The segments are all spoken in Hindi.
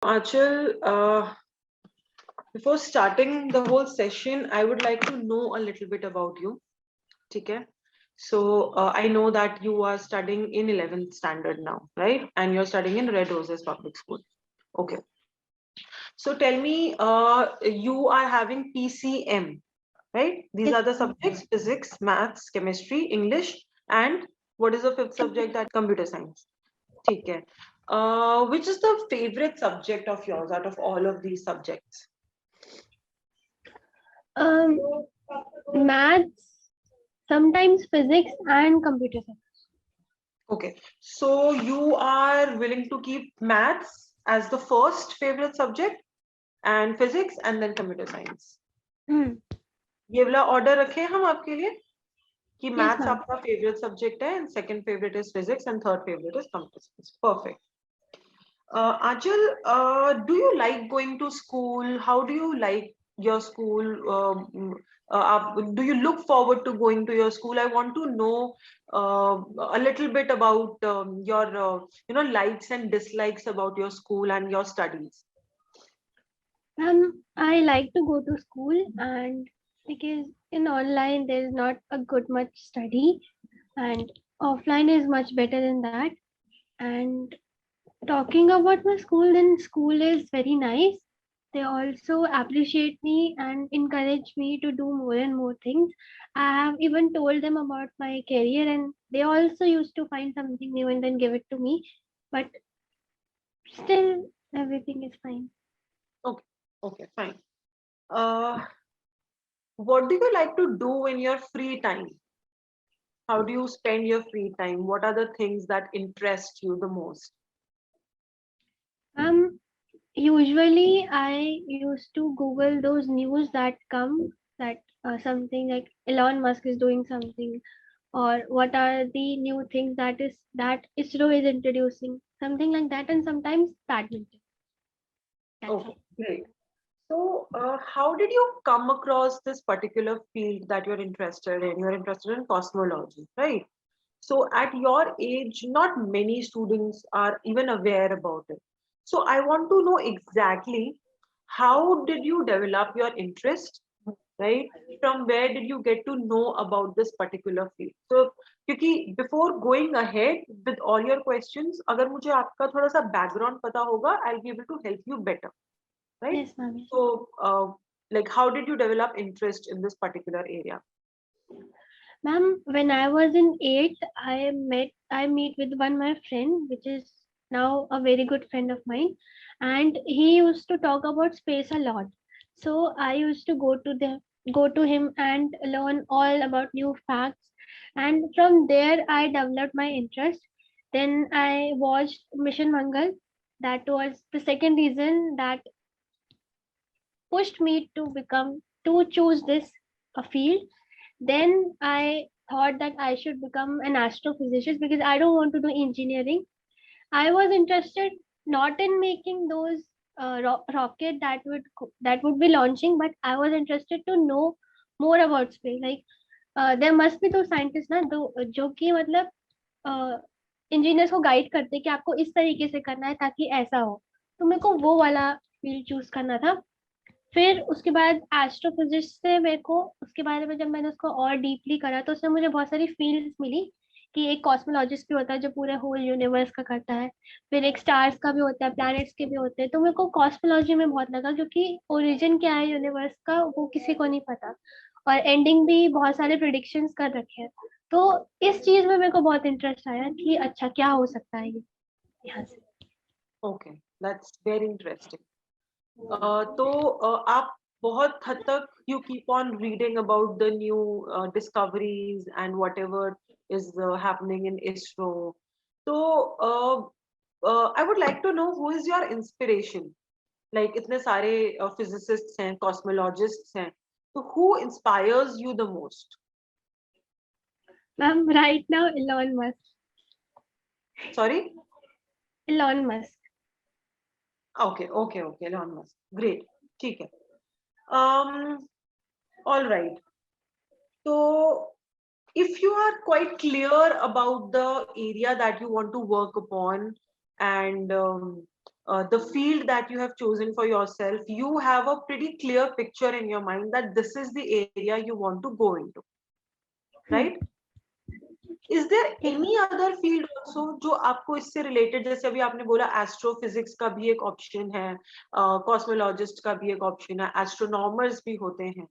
Achal, before starting the whole session, I would like to know a little bit about you. Okay. So I know that you are studying in 11th standard now, right? And you're studying in Red Roses Public School. Okay. So tell me, you are having PCM, right? These Yes, are the subjects: physics, maths, chemistry, English, and what is the fifth subject? That computer science. Okay. Which is the favorite subject of yours out of all of these subjects? um, maths, sometimes physics and computer science. Okay, so you are willing to keep maths as the first favorite subject and physics and then computer science. Hmm. ये वाला order रखें हम आपके लिए कि Yes, maths ma'am. आपका favorite subject है and second favorite is physics and third favorite is computer science. Perfect. Achal, do you like going to school? How do you like your school? Do you look forward to going to your school? I want to know a little bit about your, likes and dislikes about your school and your studies. I like to go to school, and because in online there is not a good much study, and offline is much better than that. And talking about my school, then school is very nice. They also appreciate me and encourage me to do more and more things. I have even told them about my career, and they also used to find something new and then give it to me. But still, everything is fine. Okay, okay, fine. Uh, what do you like to do in your free time? How do you spend your free time? What are the things that interest you the most? Um, Usually I used to Google those news that come, that something like Elon Musk is doing something, or what are the new things that ISRO is introducing, something like that, and sometimes badminton. That's Okay, all. great. So, how did you come across this particular field that you're interested in? You're interested in cosmology, right? So, at your age, not many students are even aware about it. So, I want to know exactly how did you develop your interest, right? From where did you get to know about this particular field? So, क्योंकि before going ahead with all your questions, अगर मुझे आपका थोड़ा सा background पता होगा, I'll be able to help you better, right? Yes, ma'am. Yes. So, like, how did you develop interest in this particular area? Ma'am, when I was in eighth, I meet with one my friend, which is now a very good friend of mine, and he used to talk about space a lot. So I used to go to him and learn all about new facts, and from there I developed my interest. Then I watched Mission Mangal. That was the second reason that pushed me to choose this field. Then I thought that I should become an astrophysicist because I don't want to do engineering. I was interested not in making those rocket that would be launching, but I was interested to know more about space. Like there must be those scientists ना जो कि मतलब इंजीनियर्स को गाइड करते हैं कि आपको इस तरीके से करना है ताकि ऐसा हो. तो मेरे को वो वाला फील्ड चूज करना था. फिर उसके बाद एस्ट्रोफिजिक्स से मेरे को उसके बारे में जब मैंने उसको और डीपली करा तो उसमें मुझे बहुत सारी फील्ड्स मिली कि एक कॉस्मोलॉजिस्ट भी होता है जो पूरे होल यूनिवर्स का करता है. फिर एक स्टार्स का भी होता है, प्लैनेट्स के भी होते हैं. तो मेरे को कॉस्मोलॉजी में बहुत लगा क्योंकि ओरिजिन क्या है यूनिवर्स का वो किसी को नहीं पता, और एंडिंग भी बहुत सारे प्रिडिक्शंस कर रखे हैं. तो इस चीज में मेरे को बहुत इंटरेस्ट आया कि अच्छा क्या हो सकता है ये यहाँ से. Okay, that's very interesting. तो आप बहुत हद तक you keep on reading about the new discoveries and whatever is happening in ISRO. So, I would like to know who is your inspiration. Like इतने सारे physicists हैं, cosmologists हैं. So, who inspires you the most? Ma'am right now Sorry? Elon Musk. Okay, okay, okay. Elon Musk. Great. ठीक है. Um, all right. So, if you are quite clear about the area that you want to work upon and the field that you have chosen for yourself, you have a pretty clear picture in your mind that this is the area you want to go into, right? Is there any other field also जो आपको इससे related, जैसे अभी आपने बोला एस्ट्रोफिजिक्स का भी एक ऑप्शन है, कॉस्मोलॉजिस्ट का भी एक ऑप्शन है, एस्ट्रोनॉमर्स भी होते हैं,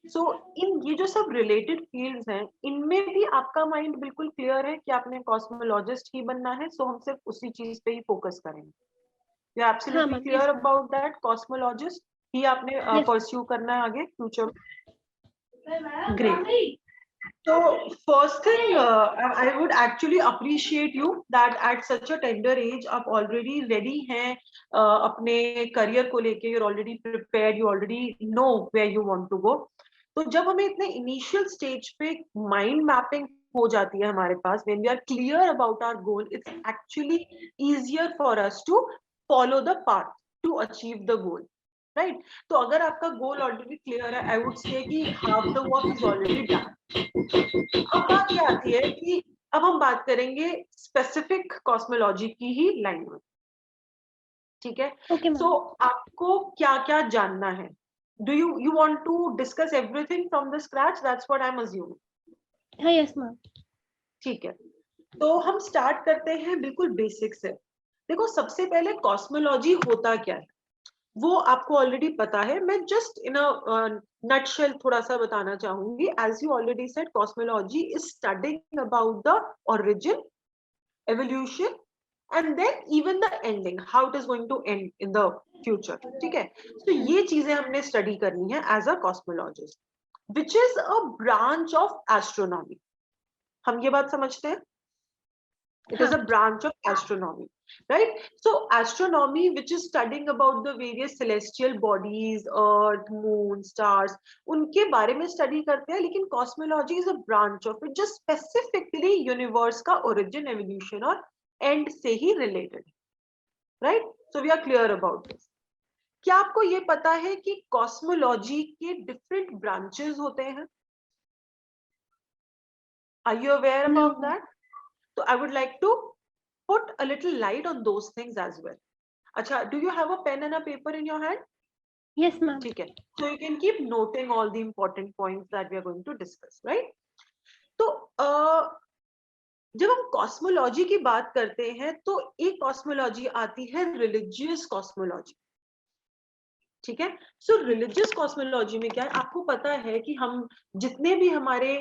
सो इन ये जो सब रिलेटेड फील्ड्स हैं, इनमें भी आपका माइंड बिल्कुल क्लियर है कि आपने कॉस्मोलॉजिस्ट ही बनना है, सो हम सिर्फ उसी चीज पे ही फोकस करेंगे? यू आर हाँ absolutely ma'am, clear about that, cosmologist ही आपने परस्यू करना है आगे future? Great. So first thing, I would actually appreciate you that at such a tender age आप already ready हैं अपने career को लेके, you're already prepared, you already know where you want to go. तो जब हमें इतने initial stage पे mind mapping हो जाती है हमारे पास, when we are clear about our goal, it's actually easier for us to follow the path to achieve the goal. Right तो अगर आपका गोल ऑलरेडी क्लियर है, आई वुड से कि half the work is already done. अब बात ये आती है कि अब हम बात करेंगे स्पेसिफिक कॉस्मोलॉजी की ही लाइन में, ठीक है? Okay so ma'am. आपको क्या क्या जानना है? Do you want to discuss everything from the scratch? That's what I am assuming. हाँ यस मैम. ठीक है, तो हम स्टार्ट करते हैं बिल्कुल बेसिक से. देखो, सबसे पहले कॉस्मोलॉजी होता क्या है वो आपको ऑलरेडी पता है, मैं जस्ट इन अ नटशेल थोड़ा सा बताना चाहूंगी. As you already said, cosmology is studying about the origin, evolution and then even the ending, how it is going to end in the future. ठीक है, तो ये चीजें हमने स्टडी करनी है as a cosmologist, which is a branch of astronomy. हम ये बात समझते हैं? It is a branch of astronomy, right? So astronomy, which is studying about the various celestial bodies, earth, moon, stars, उनके बारे में study करते हैं, लेकिन cosmology is a branch of it, just specifically universe का origin, evolution और end से ही related, right? So we are clear about this. क्या आपको ये पता है कि cosmology के different branches होते हैं? Are you aware about that? So I would like to put a little light on those things as well. Acha, do you have a pen and a paper in your hand? Yes ma'am. ठीक है, so you can keep noting all the important points that we are going to discuss, right? तो जब हम कॉस्मोलॉजी की बात करते हैं तो एक कॉस्मोलॉजी आती है रिलीजियस कॉस्मोलॉजी. ठीक है, सो रिलीजियस कॉस्मोलॉजी में क्या है, आपको पता है कि हम जितने भी हमारे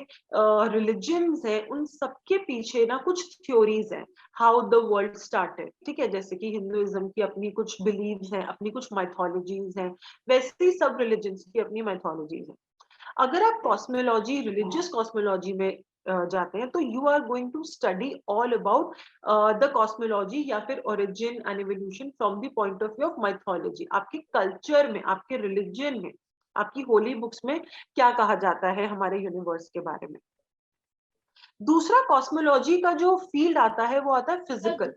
रिलीजन्स हैं उन सबके पीछे ना कुछ थ्योरीज हैं, हाउ द वर्ल्ड स्टार्टेड. ठीक है, जैसे कि हिंदुइज्म की अपनी कुछ बिलीव्स हैं, अपनी कुछ माइथोलॉजीज हैं, वैसे ही सब रिलीजन्स की अपनी माइथोलॉजीज हैं. अगर आप कॉस्मोलॉजी, रिलीजियस कॉस्मोलॉजी में जाते हैं तो you are going to study all about the cosmology या फिर origin and evolution from the point of view of mythology. आपके कल्चर में, आपके रिलीजन में, आपकी होली बुक्स में क्या कहा जाता है हमारे यूनिवर्स के बारे में. दूसरा कॉस्मोलॉजी का जो फील्ड आता है वो आता है फिजिकल,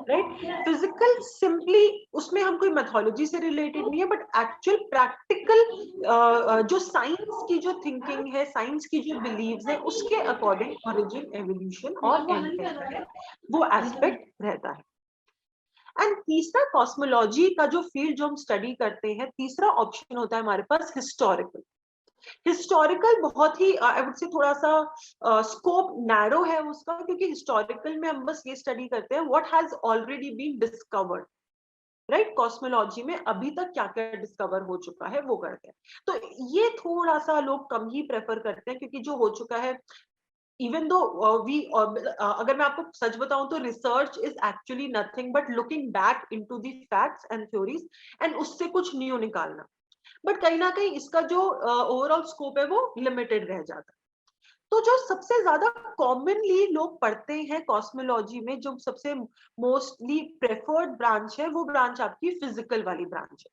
राइट? फिजिकल सिंपली उसमें हम कोई मैथोलॉजी से रिलेटेड नहीं है, बट एक्चुअल प्रैक्टिकल जो साइंस की जो थिंकिंग है, साइंस की जो बिलीव्स है, उसके अकॉर्डिंग ओरिजिन, एवोल्यूशन और एंड है, वो एस्पेक्ट रहता है. एंड तीसरा कॉस्मोलॉजी का जो फील्ड जो हम स्टडी करते हैं, तीसरा ऑप्शन होता है हमारे पास हिस्टोरिकल. हिस्टोरिकल बहुत ही आई वुड से थोड़ा सा स्कोप नैरो है उसका, क्योंकि हिस्टोरिकल में हम बस ये स्टडी करते हैं what has already been discovered, right? Cosmology में अभी तक क्या क्या डिस्कवर हो चुका है वो करते हैं. तो ये थोड़ा सा लोग कम ही प्रेफर करते हैं, क्योंकि जो हो चुका है, इवन दो वी अगर मैं आपको सच बताऊं तो research is actually nothing but looking back into the facts and theories and उससे कुछ न्यू निकालना. बट कहीं ना कहीं इसका जो ओवरऑल स्कोप है वो लिमिटेड रह जाता है. तो जो सबसे ज्यादा कॉमनली लोग पढ़ते हैं कॉस्मोलॉजी में, जो सबसे मोस्टली प्रेफर्ड ब्रांच है, वो ब्रांच आपकी फिजिकल वाली ब्रांच है.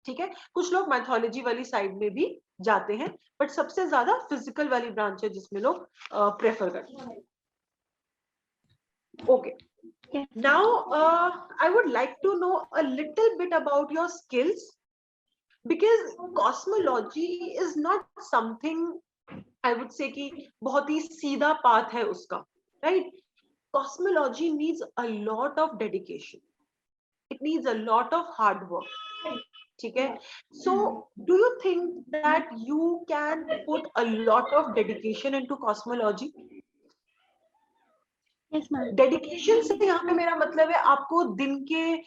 ठीक है, कुछ लोग माइथोलॉजी वाली साइड में भी जाते हैं, बट सबसे ज्यादा फिजिकल वाली ब्रांच है जिसमें लोग प्रेफर करते हैं. Okay, now I would like to know a little bit about your skills, because cosmology is not something I would say कि बहुत ही सीधा पाथ है उसका, right? Cosmology needs a lot of dedication. it needs a lot of hard work. ठीक है? So do you think that you can put a lot of dedication into cosmology? Yes, ma'am. Dedication से यहाँ पे मेरा मतलब है आपको दिन के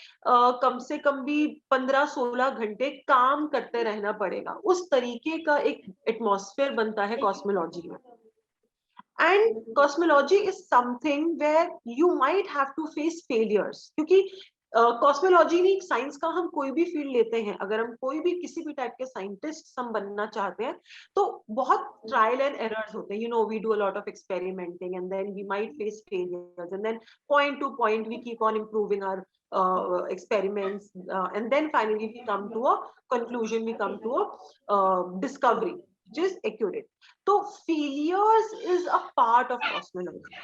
कम से कम भी 15-16 घंटे काम करते रहना पड़ेगा. उस तरीके का एक एटमॉस्फेयर बनता है कॉस्मोलॉजी में. And cosmology is something where you might have to face failures, क्योंकि कॉस्मोलॉजी में साइंस का हम कोई भी फील्ड लेते हैं, अगर हम कोई भी किसी भी टाइप के साइंटिस्ट हम बनना चाहते हैं तो बहुत ट्रायल एंड एरर्स होते हैं. We do a lot of experimenting and then we might face failures and then point to point we keep on improving our experiments, and then finally we come to a conclusion, we come to a discovery which is accurate. So failures is a part of cosmology,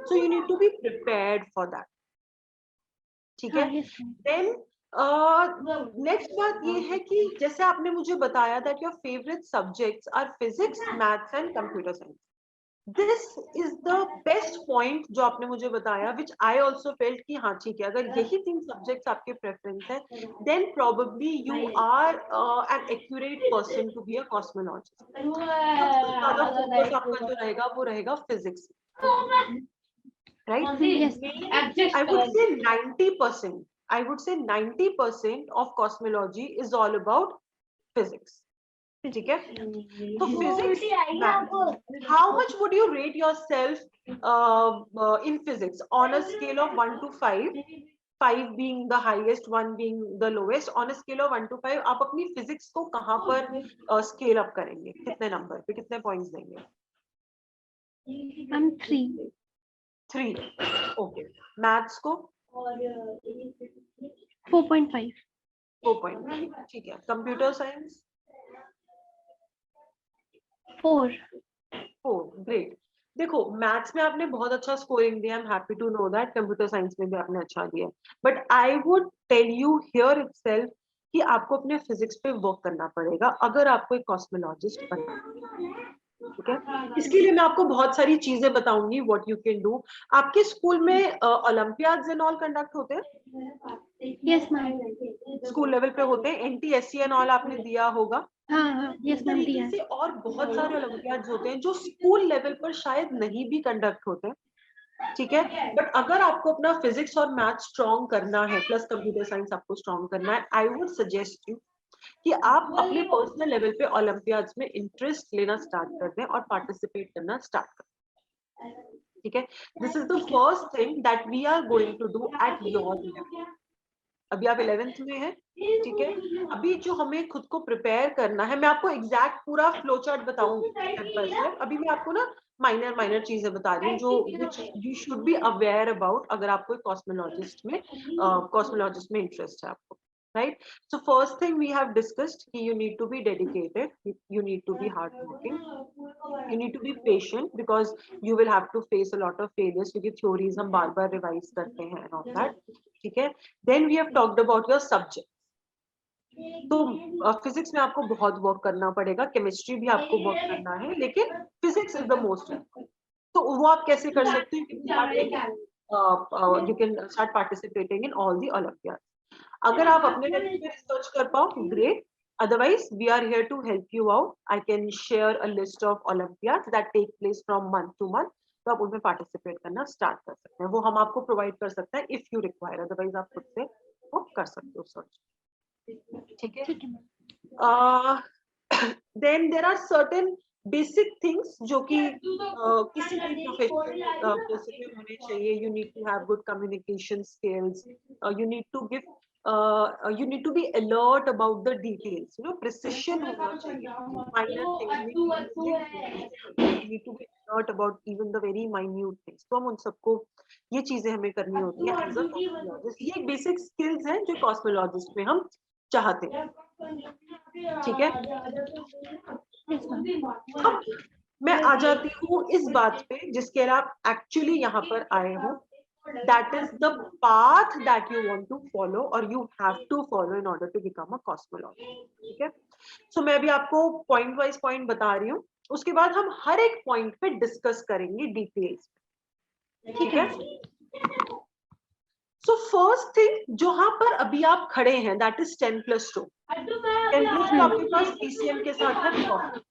so you need to be prepared for that. ठीक है? Yes, ma'am. Then नेक्स्ट बात ये है कि जैसे आपने मुझे बताया that your favorite subjects are physics, maths and computer science. This is the best point जो आपने मुझे बताया, which I also felt कि हाँ ठीक है, अगर यही 3 subjects आपके preference है, then probably you are an accurate person to be a cosmologist. सबसे ज़्यादा focus आपका जो रहेगा वो रहेगा physics, right? Yes. I would say 90%. I would say 90% of cosmology is all about physics. ठीक है? So physics, how much would you rate yourself in physics on a scale of 1 to 5? 5 being the highest, 1 being the lowest. On a scale of 1 to 5, आप अपनी physics को कहाँ पर scale up करेंगे? कितने number पे, कितने points देंगे? I'm 3. 3. Okay. Maths को? 4.5. 4.5. ठीक है. Computer science? 4. 4. Great. देखो, मैथ्स में आपने बहुत अच्छा स्कोरिंग दिया. I am happy to know that. Computer science में भी आपने अच्छा दिया. But I would tell you here itself कि आपको अपने फिजिक्स पे वर्क करना पड़ेगा अगर आपको एक कॉस्मोलॉजिस्ट बनना है. ठीक है? इसके लिए मैं आपको बहुत सारी चीजें बताऊंगी व्हाट यू कैन डू. आपके स्कूल में ओलंपियाड्स एंड ऑल कंडक्ट होते हैं? Yes, ma'am. स्कूल लेवल पे होते हैं. एनटीएससी एंड ऑल आपने दिया होगा. हाँ, yes, ma'am. तरीके से और बहुत सारे ओलंपियाड्स होते हैं जो स्कूल लेवल पर शायद नहीं भी कंडक्ट होते हैं. ठीक है? बट अगर आपको अपना फिजिक्स और मैथ स्ट्रॉन्ग करना है, प्लस कंप्यूटर साइंस आपको स्ट्रॉन्ग करना है, आई वुड सजेस्ट यू कि आप अपने पर्सनल लेवल पे ओलंपियाड्स में इंटरेस्ट लेना स्टार्ट कर दें और पार्टिसिपेट करना स्टार्ट करें. ठीक है? This is the first thing that we are going to do at your level. अभी आप 11th में हैं. ठीक है? अभी जो हमें खुद को प्रिपेयर करना है, मैं आपको एग्जैक्ट पूरा फ्लो चार्ट बताऊंगी स्टेप बाय स्टेप. अभी मैं आपको ना माइनर चीजें बता रही हूँ जो which you should be aware about अगर आपको कॉस्मोलॉजिस्ट में इंटरेस्ट है आपको. Right? So first thing we have discussed, you need to be dedicated, you need to be hardworking, you need to be patient because you will have to face a lot of failures क्योंकि theories हम बार-बार revise करते हैं and all that. ठीक है? Then we have talked about your subject. तो फिजिक्स में आपको बहुत वर्क करना पड़ेगा, केमिस्ट्री भी आपको वर्क करना है, लेकिन physics is the most important. तो वो आप कैसे कर सकते हैं? You can start participating in all the olympiad. अगर आप अपने लेवल पे रिसर्च कर पाओ, great. Otherwise we are here to help you out. I can share a list of olympiads that take place from month to month. तो आप उनमें पार्टिसिपेट करना स्टार्ट कर सकते हैं. वो हम आपको प्रोवाइड कर सकते हैं इफ यू रिक्वायर. अदरवाइज आप खुद से वो कर सकते हो सर्च. ठीक है? Then there are certain basic things जो कि किसी भी प्रोफेशनल पर्सन में होने चाहिए. You need to have good communication skills. You need to give you need to be alert about the details. Precision होना चाहिए. Minor things. You need to be alert about even the very minute things. तो हम उन सबको ये चीजें हमें करनी होती है एज अ कॉस्मोलॉजिस्ट. ये बेसिक स्किल्स हैं जो कॉस्मोलॉजिस्ट में हम चाहते हैं. ठीक है? अब मैं आ जाती हूँ इस बात पे जिसके लिए आप एक्चुअली यहाँ पर आए हो. That is the path that you want to follow or you have to follow in order to become a cosmologist. ठीक है? So मैं अभी आपको पॉइंट वाइज पॉइंट बता रही हूँ. उसके बाद हम हर एक पॉइंट पे डिस्कस करेंगे डिटेल्स. ठीक है? सो फर्स्ट थिंग जहां पर अभी आप खड़े हैं, दैट इज 10+2। 10+2 आपके पास PCM के साथ है profit।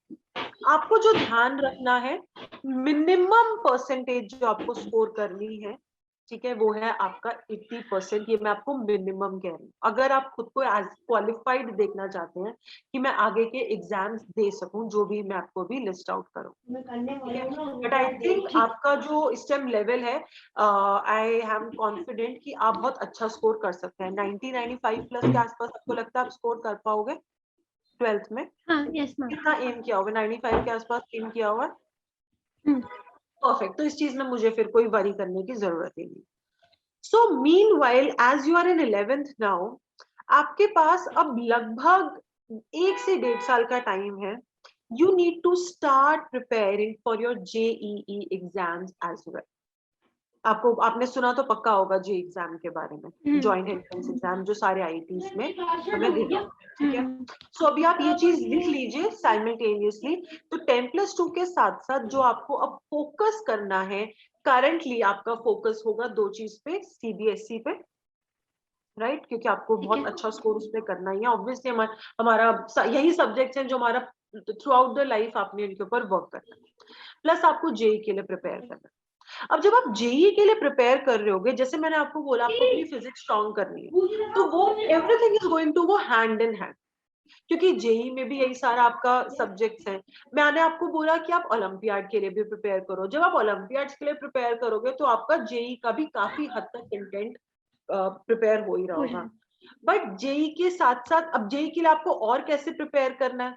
आपको जो ध्यान रखना है, मिनिमम परसेंटेज जो आपको स्कोर करनी है, ठीक है, वो है आपका 80%। ये मैं आपको मिनिमम कह रही हूँ। अगर आप खुद को एज क्वालिफाइड देखना चाहते हैं कि मैं आगे के एग्जाम्स दे सकूं, जो भी मैं आपको भी लिस्ट आउट करूं, ठीक है। बट आई थिंक आपका जो इस टाइम लेवल है, आई एम कॉन्फिडेंट कि आप बहुत अच्छा स्कोर कर सकते हैं। 90-95+ के आसपास आपको लगता है आप स्कोर कर पाओगे 12th में? हाँ, यस मैम। कितना एम किया होगा? 95 के आसपास एम किया होगा? परफेक्ट। तो इस चीज में मुझे फिर कोई वरी करने की जरूरत ही नहीं। So meanwhile as you are in 11th now, आपके पास अब लगभग 1 से 1.5 साल का टाइम है। You need to start preparing for your JEE exams as well. आपने सुना तो पक्का होगा जे एग्जाम के बारे में, जॉइंट एंट्रेंस एग्जाम, जो सारे IITs में हमें देना होता है, ठीक है। सो अभी आप ये चीज लिख लीजिए साइमल्टेनियसली। तो 10+2 के साथ साथ जो आपको अब फोकस करना है, करंटली आपका फोकस होगा 2 चीज पे, CBSE पे, राइट, क्योंकि आपको बहुत अच्छा स्कोर उस पर करना ही है। ऑब्वियसली हमारा यही सब्जेक्ट्स हैं जो हमारा थ्रू आउट द लाइफ आपने इनके ऊपर वर्क करना है। प्लस आपको JEE के लिए प्रिपेयर करना है। अब जब आप JEE के लिए प्रिपेयर कर रहे होगे, जैसे मैंने आपको बोला, आपको अपनी फिजिक्स स्ट्रॉन्ग करनी है, तो वो everything is going to go hand in hand, क्योंकि JEE में भी यही सारा आपका सब्जेक्ट्स हैं। मैंने आपको बोला कि आप ओलंपियाड के लिए भी प्रिपेयर करो। जब आप ओलंपियाड्स के लिए प्रिपेयर करोगे तो आपका JEE का भी काफी हद तक कंटेंट प्रिपेयर हो ही रहा होगा। बट JEE के साथ साथ अब JEE के लिए आपको और कैसे प्रिपेयर करना है,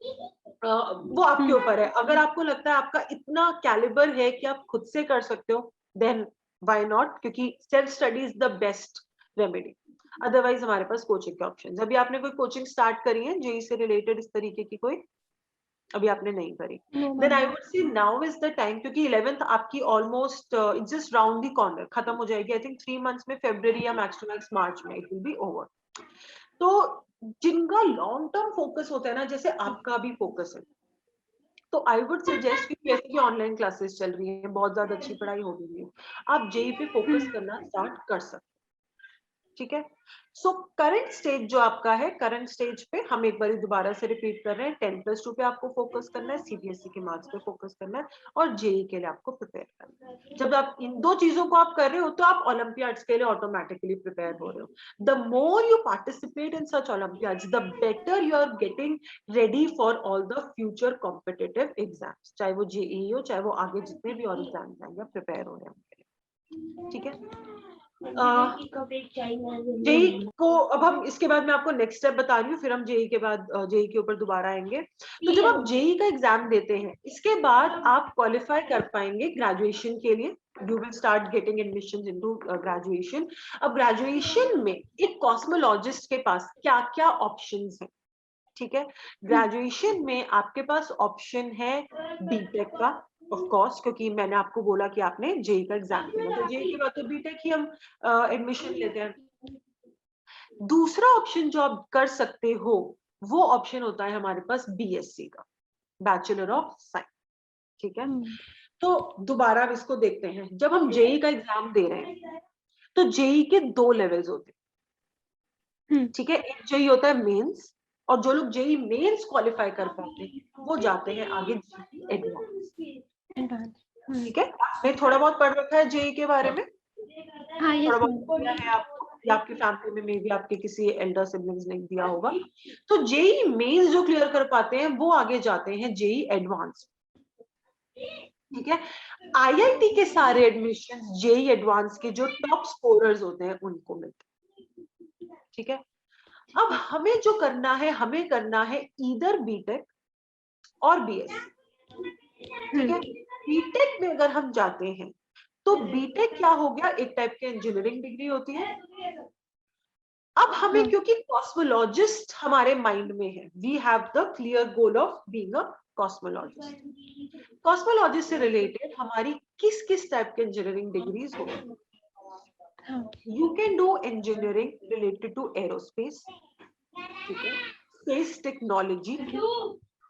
वो आपके ऊपर है। अगर आपको लगता है आपका इतना कैलिबर है कि आप खुद से कर सकते हो, देन व्हाई नॉट, क्योंकि self study is the best remedy. Otherwise हमारे पास कोचिंग के ऑप्शन। अभी आपने कोई कोचिंग स्टार्ट करी है JEE से रिलेटेड इस तरीके की? कोई अभी आपने नहीं करी? Then I would say now is the time, क्योंकि 11th आपकी almost it's just round the corner, खत्म हो जाएगी। आई थिंक 3 मंथ्स में, फरवरी या मैक्स टू मैक्स मार्च में इट विल बी ओवर। तो जिनका लॉन्ग टर्म फोकस होता है ना, जैसे आपका भी फोकस है, तो आई वुड सजेस्ट कि जैसे कि ऑनलाइन क्लासेस चल रही हैं, बहुत ज्यादा अच्छी पढ़ाई हो रही है, आप JEE पे फोकस करना स्टार्ट कर सकते हैं, ठीक है। सो करंट स्टेज जो आपका है, करंट स्टेज पे हम एक बार दोबारा से रिपीट कर रहे हैं, 10+2 पे आपको फोकस करना है, CBSE के मार्क्स पे फोकस करना है, और JEE के लिए आपको प्रिपेयर करना है। जब आप इन 2 चीजों को आप कर रहे हो, तो आप ओलंपियाड्स के लिए ऑटोमेटिकली प्रिपेयर हो रहे हो। The more you participate in such olympiads, the better you are getting ready for all the future competitive exams, चाहे वो JEE हो, चाहे वो आगे जितने भी और एग्जाम्स आएंगे, आप प्रिपेयर हो रहे हैं, ठीक है। JEE को अब हम इसके बाद मैं आपको नेक्स्ट स्टेप बता रही हूँ, फिर हम JEE के बाद JEE के ऊपर दोबारा आएंगे। तो जब आप JEE का एग्जाम देते हैं, इसके बाद आप क्वालिफाई कर पाएंगे ग्रेजुएशन के लिए। You will start getting admission into graduation. अब ग्रेजुएशन में एक कॉस्मोलॉजिस्ट के पास क्या क्या ऑप्शंस हैं, ठीक है। ग्रेजुएशन में आपके पास ऑप्शन है BTech का, ऑफ कोर्स, क्योंकि मैंने आपको बोला कि आपने JEE का एग्जाम देना, तो JEE के बाद तो BTech ही हम एडमिशन लेते हैं। दूसरा ऑप्शन जो आप कर सकते हो, वो ऑप्शन होता है हमारे पास BSc का, बैचलर ऑफ साइंस, ठीक है। तो दोबारा अब इसको देखते हैं। जब हम JEE का एग्जाम दे रहे हैं, तो JEE के 2 लेवल्स होते हैं, ठीक है। एक JEE होता है मेंस, और जो लोग JEE मेंस क्वालिफाई कर पाते हैं वो जाते हैं आगे JEE एडवांस, ठीक है। आपने थोड़ा बहुत पढ़ रखा है JEE के बारे में? हाँ, थोड़ा यस बहुत मैम। दिया है आपको, या आपकी फैमिली में मे बी आपके किसी एल्डर सिबलिंग्स ने दिया होगा। तो JEE मेंस जो क्लियर कर पाते हैं वो आगे जाते हैं JEE एडवांस, ठीक है। IIT के सारे एडमिशन JEE एडवांस के जो टॉप स्कोरर्स होते हैं उनको मिलते हैं, ठीक है। अब हमें जो करना है, हमें करना है ईदर BTech और BSc, ठीक है। BTech में अगर हम जाते हैं, तो BTech क्या हो गया, एक टाइप की इंजीनियरिंग डिग्री होती है। अब हमें, क्योंकि कॉस्मोलॉजिस्ट हमारे माइंड में है, we have the clear goal of being a cosmologist. Cosmologist से रिलेटेड हमारी किस किस टाइप के इंजीनियरिंग डिग्रीज हो? You can do engineering related to aerospace, ठीक है, स्पेस टेक्नोलॉजी,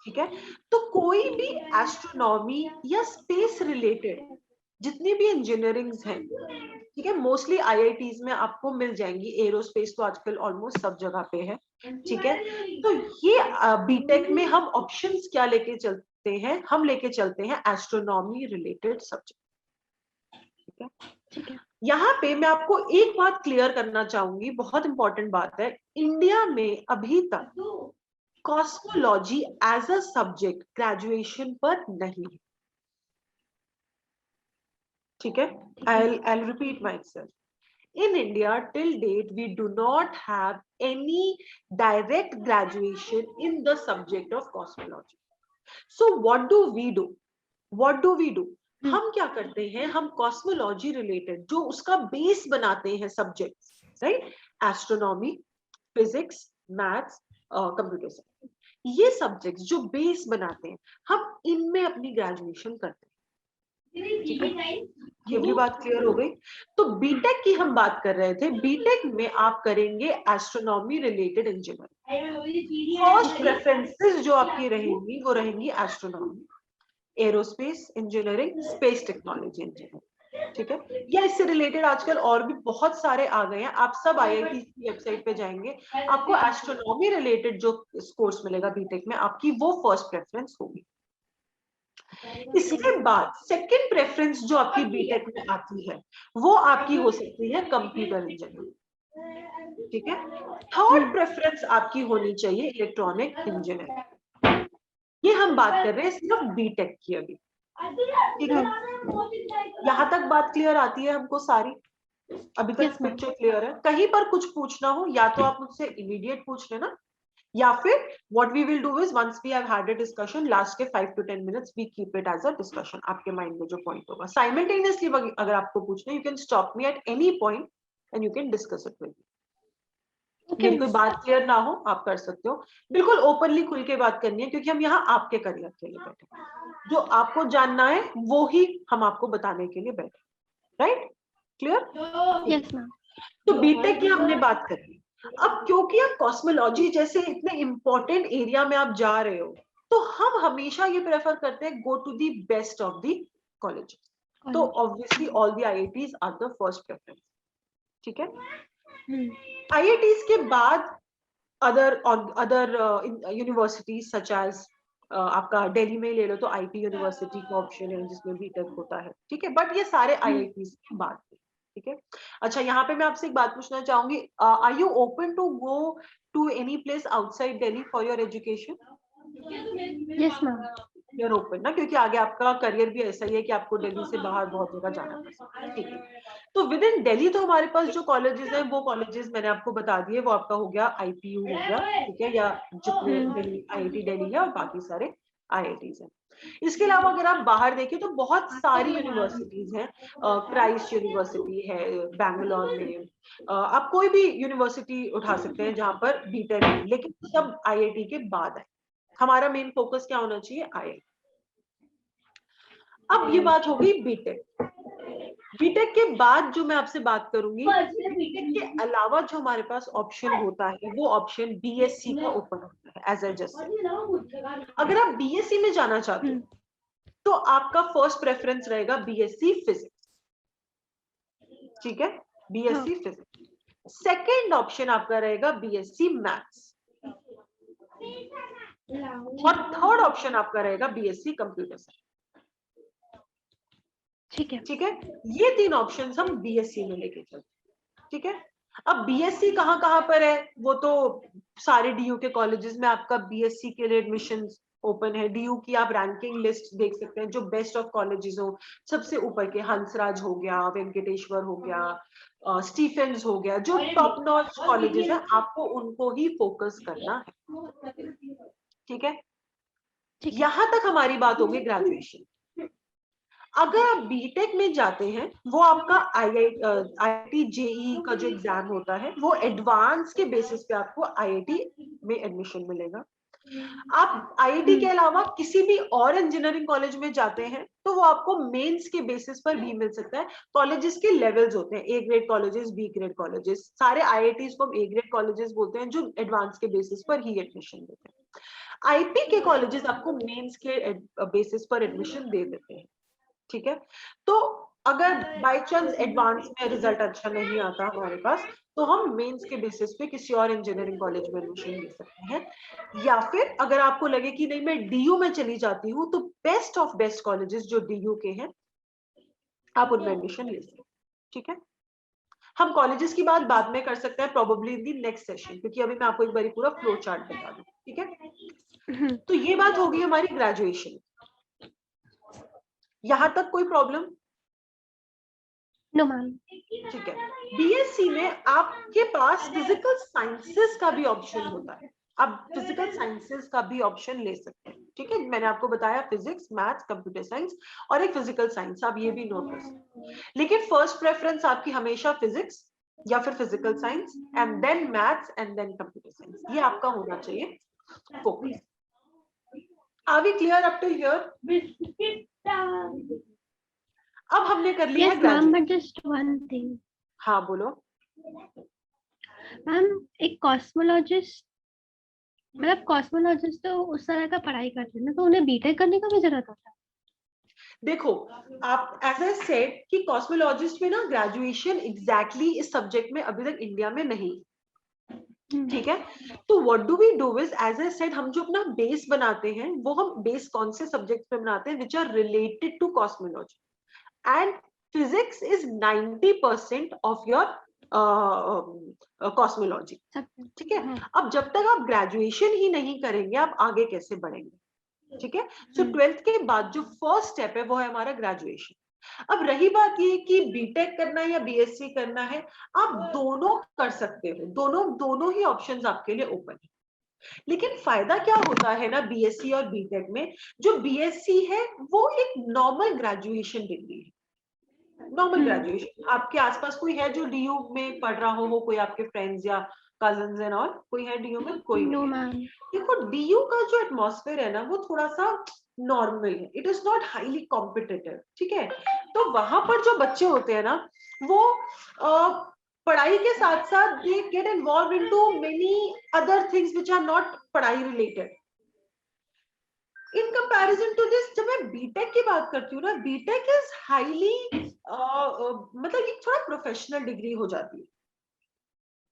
ठीक है। तो कोई भी एस्ट्रोनॉमी या स्पेस रिलेटेड जितनी भी इंजीनियरिंग्स हैं, ठीक ठीक है, मोस्टली आईआईटीज में आपको मिल जाएंगी, एरोस्पेस तो आजकल ऑलमोस्ट सब जगह पे है, ठीक है। तो ये बीटेक में हम ऑप्शंस क्या लेके चलते हैं, हम लेके चलते हैं एस्ट्रोनॉमी रिलेटेड सब्जेक्ट, ठीक है। ठीक है। यहाँ पे मैं आपको एक बात क्लियर करना चाहूंगी, बहुत इंपॉर्टेंट बात है, इंडिया में अभी तक cosmology as a subject graduation पर नहीं है, ठीक है। I'll repeat myself. In India, till date, we do not have any direct graduation in the subject of cosmology. So what do we do? What do we do? हम क्या करते हैं, हम कॉस्मोलॉजी रिलेटेड जो उसका बेस बनाते हैं subjects, right, astronomy, physics, maths, computer science, ये सब्जेक्ट्स जो बेस बनाते हैं, हम इनमें अपनी ग्रेजुएशन करते हैं, ठीक है। ये भी बात क्लियर हो गई। तो बीटेक की हम बात कर रहे थे, बीटेक में आप करेंगे astronomy related engineering. First preferences जो आपकी रहेंगी वो रहेंगी astronomy, aerospace engineering, space technology engineering, ठीक है। या इससे रिलेटेड आजकल और भी बहुत सारे आ गए हैं, आप सब आईआईटी की वेबसाइट पे जाएंगे, आपको एस्ट्रोनॉमी रिलेटेड जो कोर्स मिलेगा बीटेक में, आपकी वो फर्स्ट प्रेफरेंस होगी। इसके बाद सेकंड प्रेफरेंस जो आपकी बीटेक में आती है, वो आपकी हो सकती है कंप्यूटर इंजीनियरिंग, ठीक है। थर्ड प्रेफरेंस आपकी होनी चाहिए इलेक्ट्रॉनिक इंजीनियरिंग। ये हम बात कर रहे हैं सिर्फ बीटेक की अभी, ठीक है। यहाँ तक बात क्लियर आती है हमको सारी, अभी तक पिक्चर क्लियर है? कहीं पर कुछ पूछना हो या तो आप मुझसे इमीडिएट पूछ लेना, या फिर what we will do is once we have had a discussion, last के 5 to 10 minutes we keep it as a discussion, आपके माइंड में जो पॉइंट होगा simultaneously अगर आपको पूछना, you can stop me at any point and you can discuss it with me. मेरी कोई बात क्लियर ना हो आप कर सकते हो, बिल्कुल ओपनली खुल के बात करनी है, क्योंकि हम यहाँ आपके करियर के लिए बैठे, जो आपको जानना है वो ही हम आपको बताने के लिए बैठे, राइट, क्लियर? Yes ma'am. तो बीटेक की हमने बात करी। अब क्योंकि आप कॉस्मोलॉजी जैसे इतने इंपॉर्टेंट एरिया में आप जा रहे हो, तो हम हमेशा ये प्रेफर करते हैं go to the best of the colleges, तो obviously all the IITs are the first preference, ठीक है। आईआईटीज के बाद अदर यूनिवर्सिटीज सच एज आपका दिल्ली में ले लो तो आईटी यूनिवर्सिटी का ऑप्शन है जिसमें बीटेक होता है, ठीक है, बट ये सारे आईआईटीज की बात है, ठीक है। अच्छा, यहाँ पे मैं आपसे एक बात पूछना चाहूंगी, are you open to go to any place outside Delhi for your education? Yes ma'am. You're open ना, क्योंकि आगे आपका करियर भी ऐसा ही है कि आपको दिल्ली से बाहर बहुत जगह जाना पड़ता है, ठीक है। तो विद इन दिल्ली तो हमारे पास जो कॉलेजेस हैं वो कॉलेजेस मैंने आपको बता दिए, वो आपका हो गया आईपीयू हो गया, ठीक है, या जितने दिल्ली आईआईटी दिल्ली है और बाकी सारे आईआईटीज हैं। इसके अलावा अगर आप बाहर देखें तो बहुत सारी यूनिवर्सिटीज हैं, क्राइस्ट यूनिवर्सिटी है बैंगलोर में, आप कोई भी यूनिवर्सिटी उठा सकते हैं जहां पर बीटेक है, लेकिन सब आईआईटी के बाद है। हमारा मेन फोकस क्या होना चाहिए? आईआईटी। अब ये बात हो गई बीटेक। बीटेक के बाद जो मैं आपसे बात करूंगी, बीटेक के अलावा जो हमारे पास ऑप्शन होता है वो ऑप्शन बीएससी का ओपन होता है, एज आई जस्ट सेड। अगर आप बीएससी में जाना चाहते हो तो आपका फर्स्ट प्रेफरेंस रहेगा बीएससी फिजिक्स, ठीक है, बीएससी फिजिक्स। सेकेंड ऑप्शन आपका रहेगा बीएससी मैथ्स, और थर्ड ऑप्शन आपका रहेगा बीएससी कंप्यूटर साइंस, ठीक है, ठीक है। ये तीन ऑप्शंस हम बीएससी में लेके चलते हैं, ठीक है। अब बीएससी कहाँ पर है, वो तो सारे डीयू के कॉलेजेस में आपका बीएससी के लिए एडमिशन ओपन है। डीयू की आप रैंकिंग लिस्ट देख सकते हैं, जो बेस्ट ऑफ कॉलेजेस हो, सबसे ऊपर के हंसराज हो गया, वेंकटेश्वर हो गया, स्टीफेंस हो गया, जो टॉप नॉच कॉलेजेस है, आपको उनको ही फोकस करना है, ठीक है। यहां तक हमारी बात होगी ग्रेजुएशन। अगर आप बीटेक में जाते हैं, वो आपका आईआईटी जेईई का जो एग्जाम होता है, वो एडवांस के बेसिस पे आपको आईआईटी में एडमिशन मिलेगा। आप आईआईटी के अलावा किसी भी और इंजीनियरिंग कॉलेज में जाते हैं तो वो आपको मेंस के बेसिस पर भी मिल सकता है। कॉलेजेस के लेवल्स होते हैं, A grade colleges, B grade colleges, सारे आईआईटीज को हम ए ग्रेड कॉलेजेस बोलते हैं, जो एडवांस के बेसिस पर ही एडमिशन देते हैं। आईपी के कॉलेजेस आपको मेंस के बेसिस पर एडमिशन दे देते हैं, ठीक है। तो अगर बाय चांस एडवांस में रिजल्ट अच्छा नहीं आता हमारे पास, तो हम मेंस के बेसिस पे किसी और इंजीनियरिंग कॉलेज में एडमिशन ले सकते हैं। या फिर अगर आपको लगे कि नहीं मैं डीयू में चली जाती हूँ, तो बेस्ट ऑफ बेस्ट कॉलेजेस जो डीयू के हैं आप उनमें एडमिशन ले सकते हैं। ठीक है, हम कॉलेजेस की बात बाद में कर सकते हैं, probably in the next session, क्योंकि अभी मैं आपको एक बार पूरा फ्लो चार्ट बता दूं। ठीक है, तो ये बात होगी हमारी ग्रेजुएशन। यहां तक कोई प्रॉब्लम? No ma'am. ठीक है, बीएससी में आपके पास फिजिकल साइंसेस का भी ऑप्शन होता है, आप फिजिकल साइंसेस का भी ऑप्शन ले सकते हैं। ठीक है, मैंने आपको बताया फिजिक्स, मैथ्स, कंप्यूटर साइंस और एक फिजिकल साइंस, आप ये भी नोट कर सकते हैं। लेकिन फर्स्ट प्रेफरेंस आपकी हमेशा फिजिक्स या फिर physical science, and then maths and then computer science, ये आपका होना चाहिए focus. Are we clear up to here? अब हमने कर लिया है Yes, ma'am, graduate. but just one thing. हाँ बोलो। मैम, एक कॉस्मोलॉजिस्ट, मतलब कॉस्मोलॉजिस्ट तो उस तरह का पढ़ाई करते हैं ना, तो उन्हें बीटेक करने का भी जरूरत होता देखो, आप एज ए सेड कि कॉस्मोलॉजिस्ट में ना ग्रेजुएशन एग्जैक्टली इस सब्जेक्ट में अभी तक इंडिया में नहीं। है। ठीक है, तो what do we do is, as I said, हम जो अपना बेस बनाते हैं वो हम बेस कौन से सब्जेक्ट पे बनाते हैं which are related to cosmology, and physics is 90% of your cosmology. ठीक है, हाँ। अब जब तक आप ग्रेजुएशन ही नहीं करेंगे आप आगे कैसे बढ़ेंगे? ठीक है, सो 12th के बाद जो फर्स्ट स्टेप है वो है हमारा ग्रेजुएशन। अब रही बात ये कि बीटेक करना है या बीएससी करना है, आप दोनों कर सकते हो, दोनों ही ऑप्शंस आपके लिए ओपन है। लेकिन फायदा क्या होता है ना बीएससी और बीटेक में, जो बीएससी है वो एक नॉर्मल ग्रेजुएशन डिग्री है, नॉर्मल ग्रेजुएशन। आपके आसपास कोई है जो डीयू में पढ़ रहा हो कोई आपके फ्रेंड्स या कजन्स एंड ऑल, कोई है डीयू में? कोई नो नहीं है। मैम। देखो, डीयू का जो एटमॉस्फेयर है ना वो थोड़ा सा नॉर्मल है, it is not highly competitive. ठीक है, तो वहां पर जो बच्चे होते हैं ना वो पढ़ाई के साथ साथ they get involved into many other things which are not पढ़ाई related. In comparison to this, जब मैं बीटेक की बात करती हूँ ना, बीटेक इज हाईली मतलब ये थोड़ा प्रोफेशनल डिग्री हो जाती है।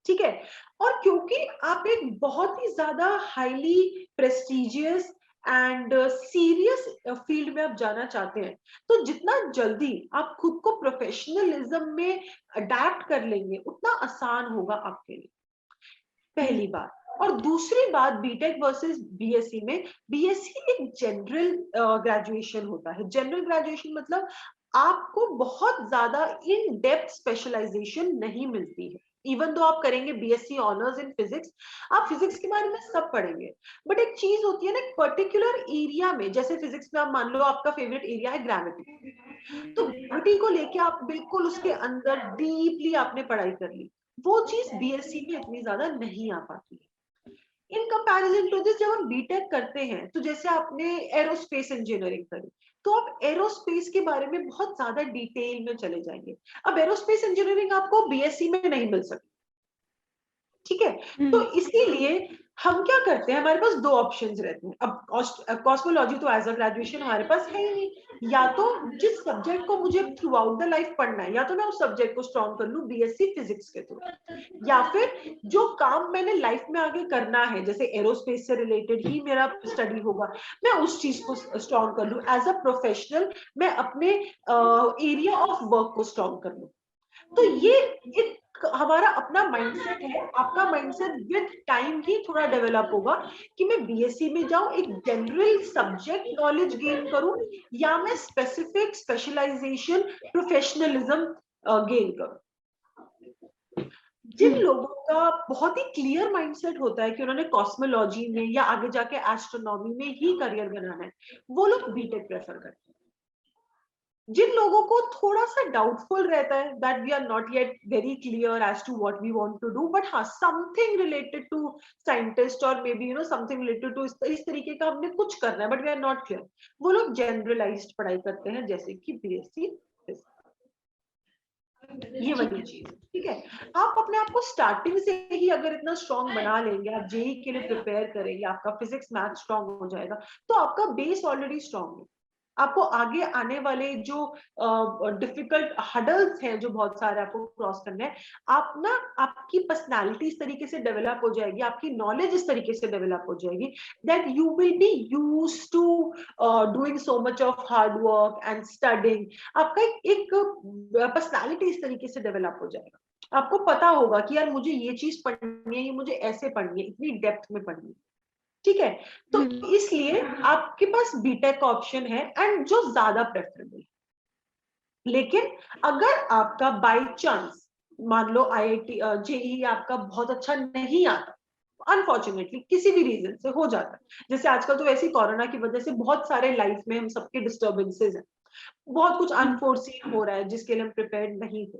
ठीक है, और क्योंकि आप एक बहुत ही ज्यादा highly prestigious and serious field में आप जाना चाहते हैं, तो जितना जल्दी आप खुद को प्रोफेशनलिज्म में अडेप्ट कर लेंगे उतना आसान होगा आपके लिए, पहली बात। और दूसरी बात, बीटेक वर्सेस बीएससी में, बीएससी एक जनरल ग्रेजुएशन होता है। जनरल ग्रेजुएशन मतलब आपको बहुत ज्यादा इन डेप्थ स्पेशलाइजेशन नहीं मिलती है। इवन तो आप करेंगे बीएससी ऑनर्स इन फिजिक्स, आप फिजिक्स के बारे में सब पढ़ेंगे, बट एक चीज होती है ना एक पर्टिकुलर एरिया में, जैसे फिजिक्स में आप मान लो आपका फेवरेट एरिया है ग्रेविटी, तो ग्रेविटी को लेके आप बिल्कुल उसके अंदर डीपली आपने पढ़ाई कर ली, वो चीज बीएससी में इतनी ज्यादा नहीं आ पाती है। इन कंपैरिजन टू दिस, जब हम बीटेक करते हैं तो जैसे आपने एरोस्पेस इंजीनियरिंग करी, तो आप एरोस्पेस के बारे में बहुत ज्यादा डिटेल में चले जाएंगे। अब एरोस्पेस इंजीनियरिंग आपको बीएससी में नहीं मिल सकती। ठीक है, तो इसीलिए हम क्या करते हैं, हमारे पास दो ऑप्शंस रहते हैं। अब कॉस्मोलॉजी तो एज अ ग्रेजुएशन हमारे पास है ही नहीं, या तो जिस सब्जेक्ट को मुझे थ्रू आउट द लाइफ पढ़ना है, या तो मैं उस सब्जेक्ट को स्ट्रॉन्ग कर लूं बीएससी फिजिक्स के थ्रू, या फिर जो काम मैंने लाइफ में आगे करना है, जैसे एरोस्पेस से रिलेटेड ही मेरा स्टडी होगा, मैं उस चीज को स्ट्रॉन्ग कर लूं एज अ प्रोफेशनल, मैं अपने एरिया ऑफ वर्क को स्ट्रॉन्ग कर लूं। तो ये एक हमारा अपना माइंडसेट है, आपका माइंडसेट विद टाइम ही थोड़ा डेवलप होगा कि मैं बीएससी में जाऊं, एक जनरल सब्जेक्ट नॉलेज गेन करूं, या मैं स्पेसिफिक स्पेशलाइजेशन प्रोफेशनलिज्म गेन करूं। जिन लोगों का बहुत ही क्लियर माइंडसेट होता है कि उन्होंने कॉस्मोलॉजी में या आगे जाके एस्ट्रोनॉमी में ही करियर बनाना है, वो लोग बीटेक प्रेफर करते हैं। जिन लोगों को थोड़ा सा डाउटफुल रहता है, that we are not yet very clear as to what we want to do, but हाँ समथिंग रिलेटेड टू साइंटिस्ट और may be something related to इस तरीके का हमने कुछ करना है but we are not clear, वो लोग जनरलाइज्ड पढ़ाई करते हैं जैसे कि बीएससी। ये वाली चीज, ठीक है। आप अपने आप को स्टार्टिंग से ही अगर इतना स्ट्रांग बना लेंगे, आप जेई के लिए प्रिपेयर करेंगे, आपका फिजिक्स मैथ स्ट्रांग हो जाएगा, तो आपका बेस ऑलरेडी स्ट्रांग है। आपको आगे आने वाले जो डिफिकल्ट हडल्स हैं, जो बहुत सारे आपको क्रॉस करने हैं, आप ना, आपकी पर्सनालिटी इस तरीके से डेवलप हो जाएगी, आपकी नॉलेज इस तरीके से डेवलप हो जाएगी that you will be used to doing so much of hard work and studying. आपका एक पर्सनालिटी इस तरीके से डेवलप हो जाएगा, आपको पता होगा कि यार मुझे ये चीज पढ़नी है, ये मुझे ऐसे पढ़नी है, इतनी डेप्थ में पढ़नी है। ठीक है, तो इसलिए आपके पास बीटेक का ऑप्शन है एंड जो ज्यादा प्रेफरेबल है। लेकिन अगर आपका बाय चांस मान लो आईआईटी जेईई आपका बहुत अच्छा नहीं आता, अनफॉर्चुनेटली किसी भी रीजन से हो जाता है, जैसे आजकल तो वैसे कोरोना की वजह से बहुत सारे लाइफ में हम सबके डिस्टर्बेंसेस हैं, बहुत कुछ अनफोर्सीन हो रहा है जिसके लिए हम प्रिपेयर नहीं थे।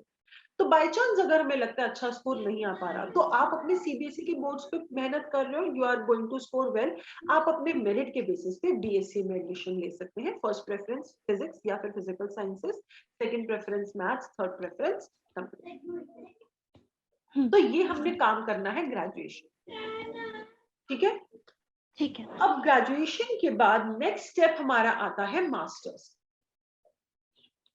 तो बाय चांस अगर हमें लगता है अच्छा स्कोर नहीं आ पा रहा, तो आप अपने सीबीएसई के बोर्ड्स पे मेहनत कर रहे हो, you are going to score well, आप अपने मेरिट के बेसिस पे बीएससी में एडमिशन ले सकते हैं। फर्स्ट प्रेफरेंस फिजिक्स या फिर physical sciences, second preference maths, third preference computer. तो ये हमने काम करना है ग्रेजुएशन। ठीक है, ठीक है। अब ग्रेजुएशन के बाद नेक्स्ट स्टेप हमारा आता है मास्टर्स।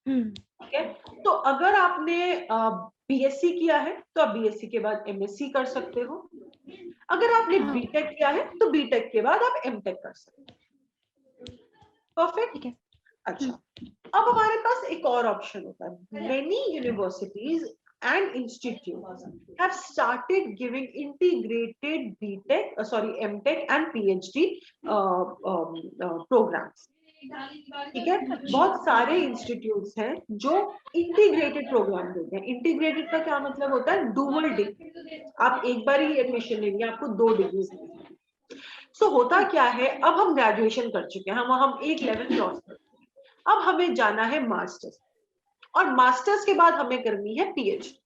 ठीक है, तो अगर आपने बीएससी किया है तो आप बीएससी के बाद एमएससी कर सकते हो, अगर आपने बीटेक किया है तो बीटेक के बाद आप एमटेक कर सकते हो। परफेक्ट। अच्छा, अब हमारे पास एक और ऑप्शन होता है, many universities and institutes have started giving integrated BTech, MTech and PhD programs. ठीक है, बहुत सारे इंस्टीट्यूट्स हैं जो इंटीग्रेटेड प्रोग्राम देते हैं। इंटीग्रेटेड का क्या मतलब होता है? डुअल डिग्री, आप एक बार ही एडमिशन लेंगे, आपको 2 डिग्रीज मिलेंगी। सो होता क्या है, अब हम ग्रेजुएशन कर चुके हैं, हम एक लेवल क्रॉस कर चुके हैं, अब हमें जाना है मास्टर्स, और मास्टर्स के बाद हमें करनी है पीएचडी।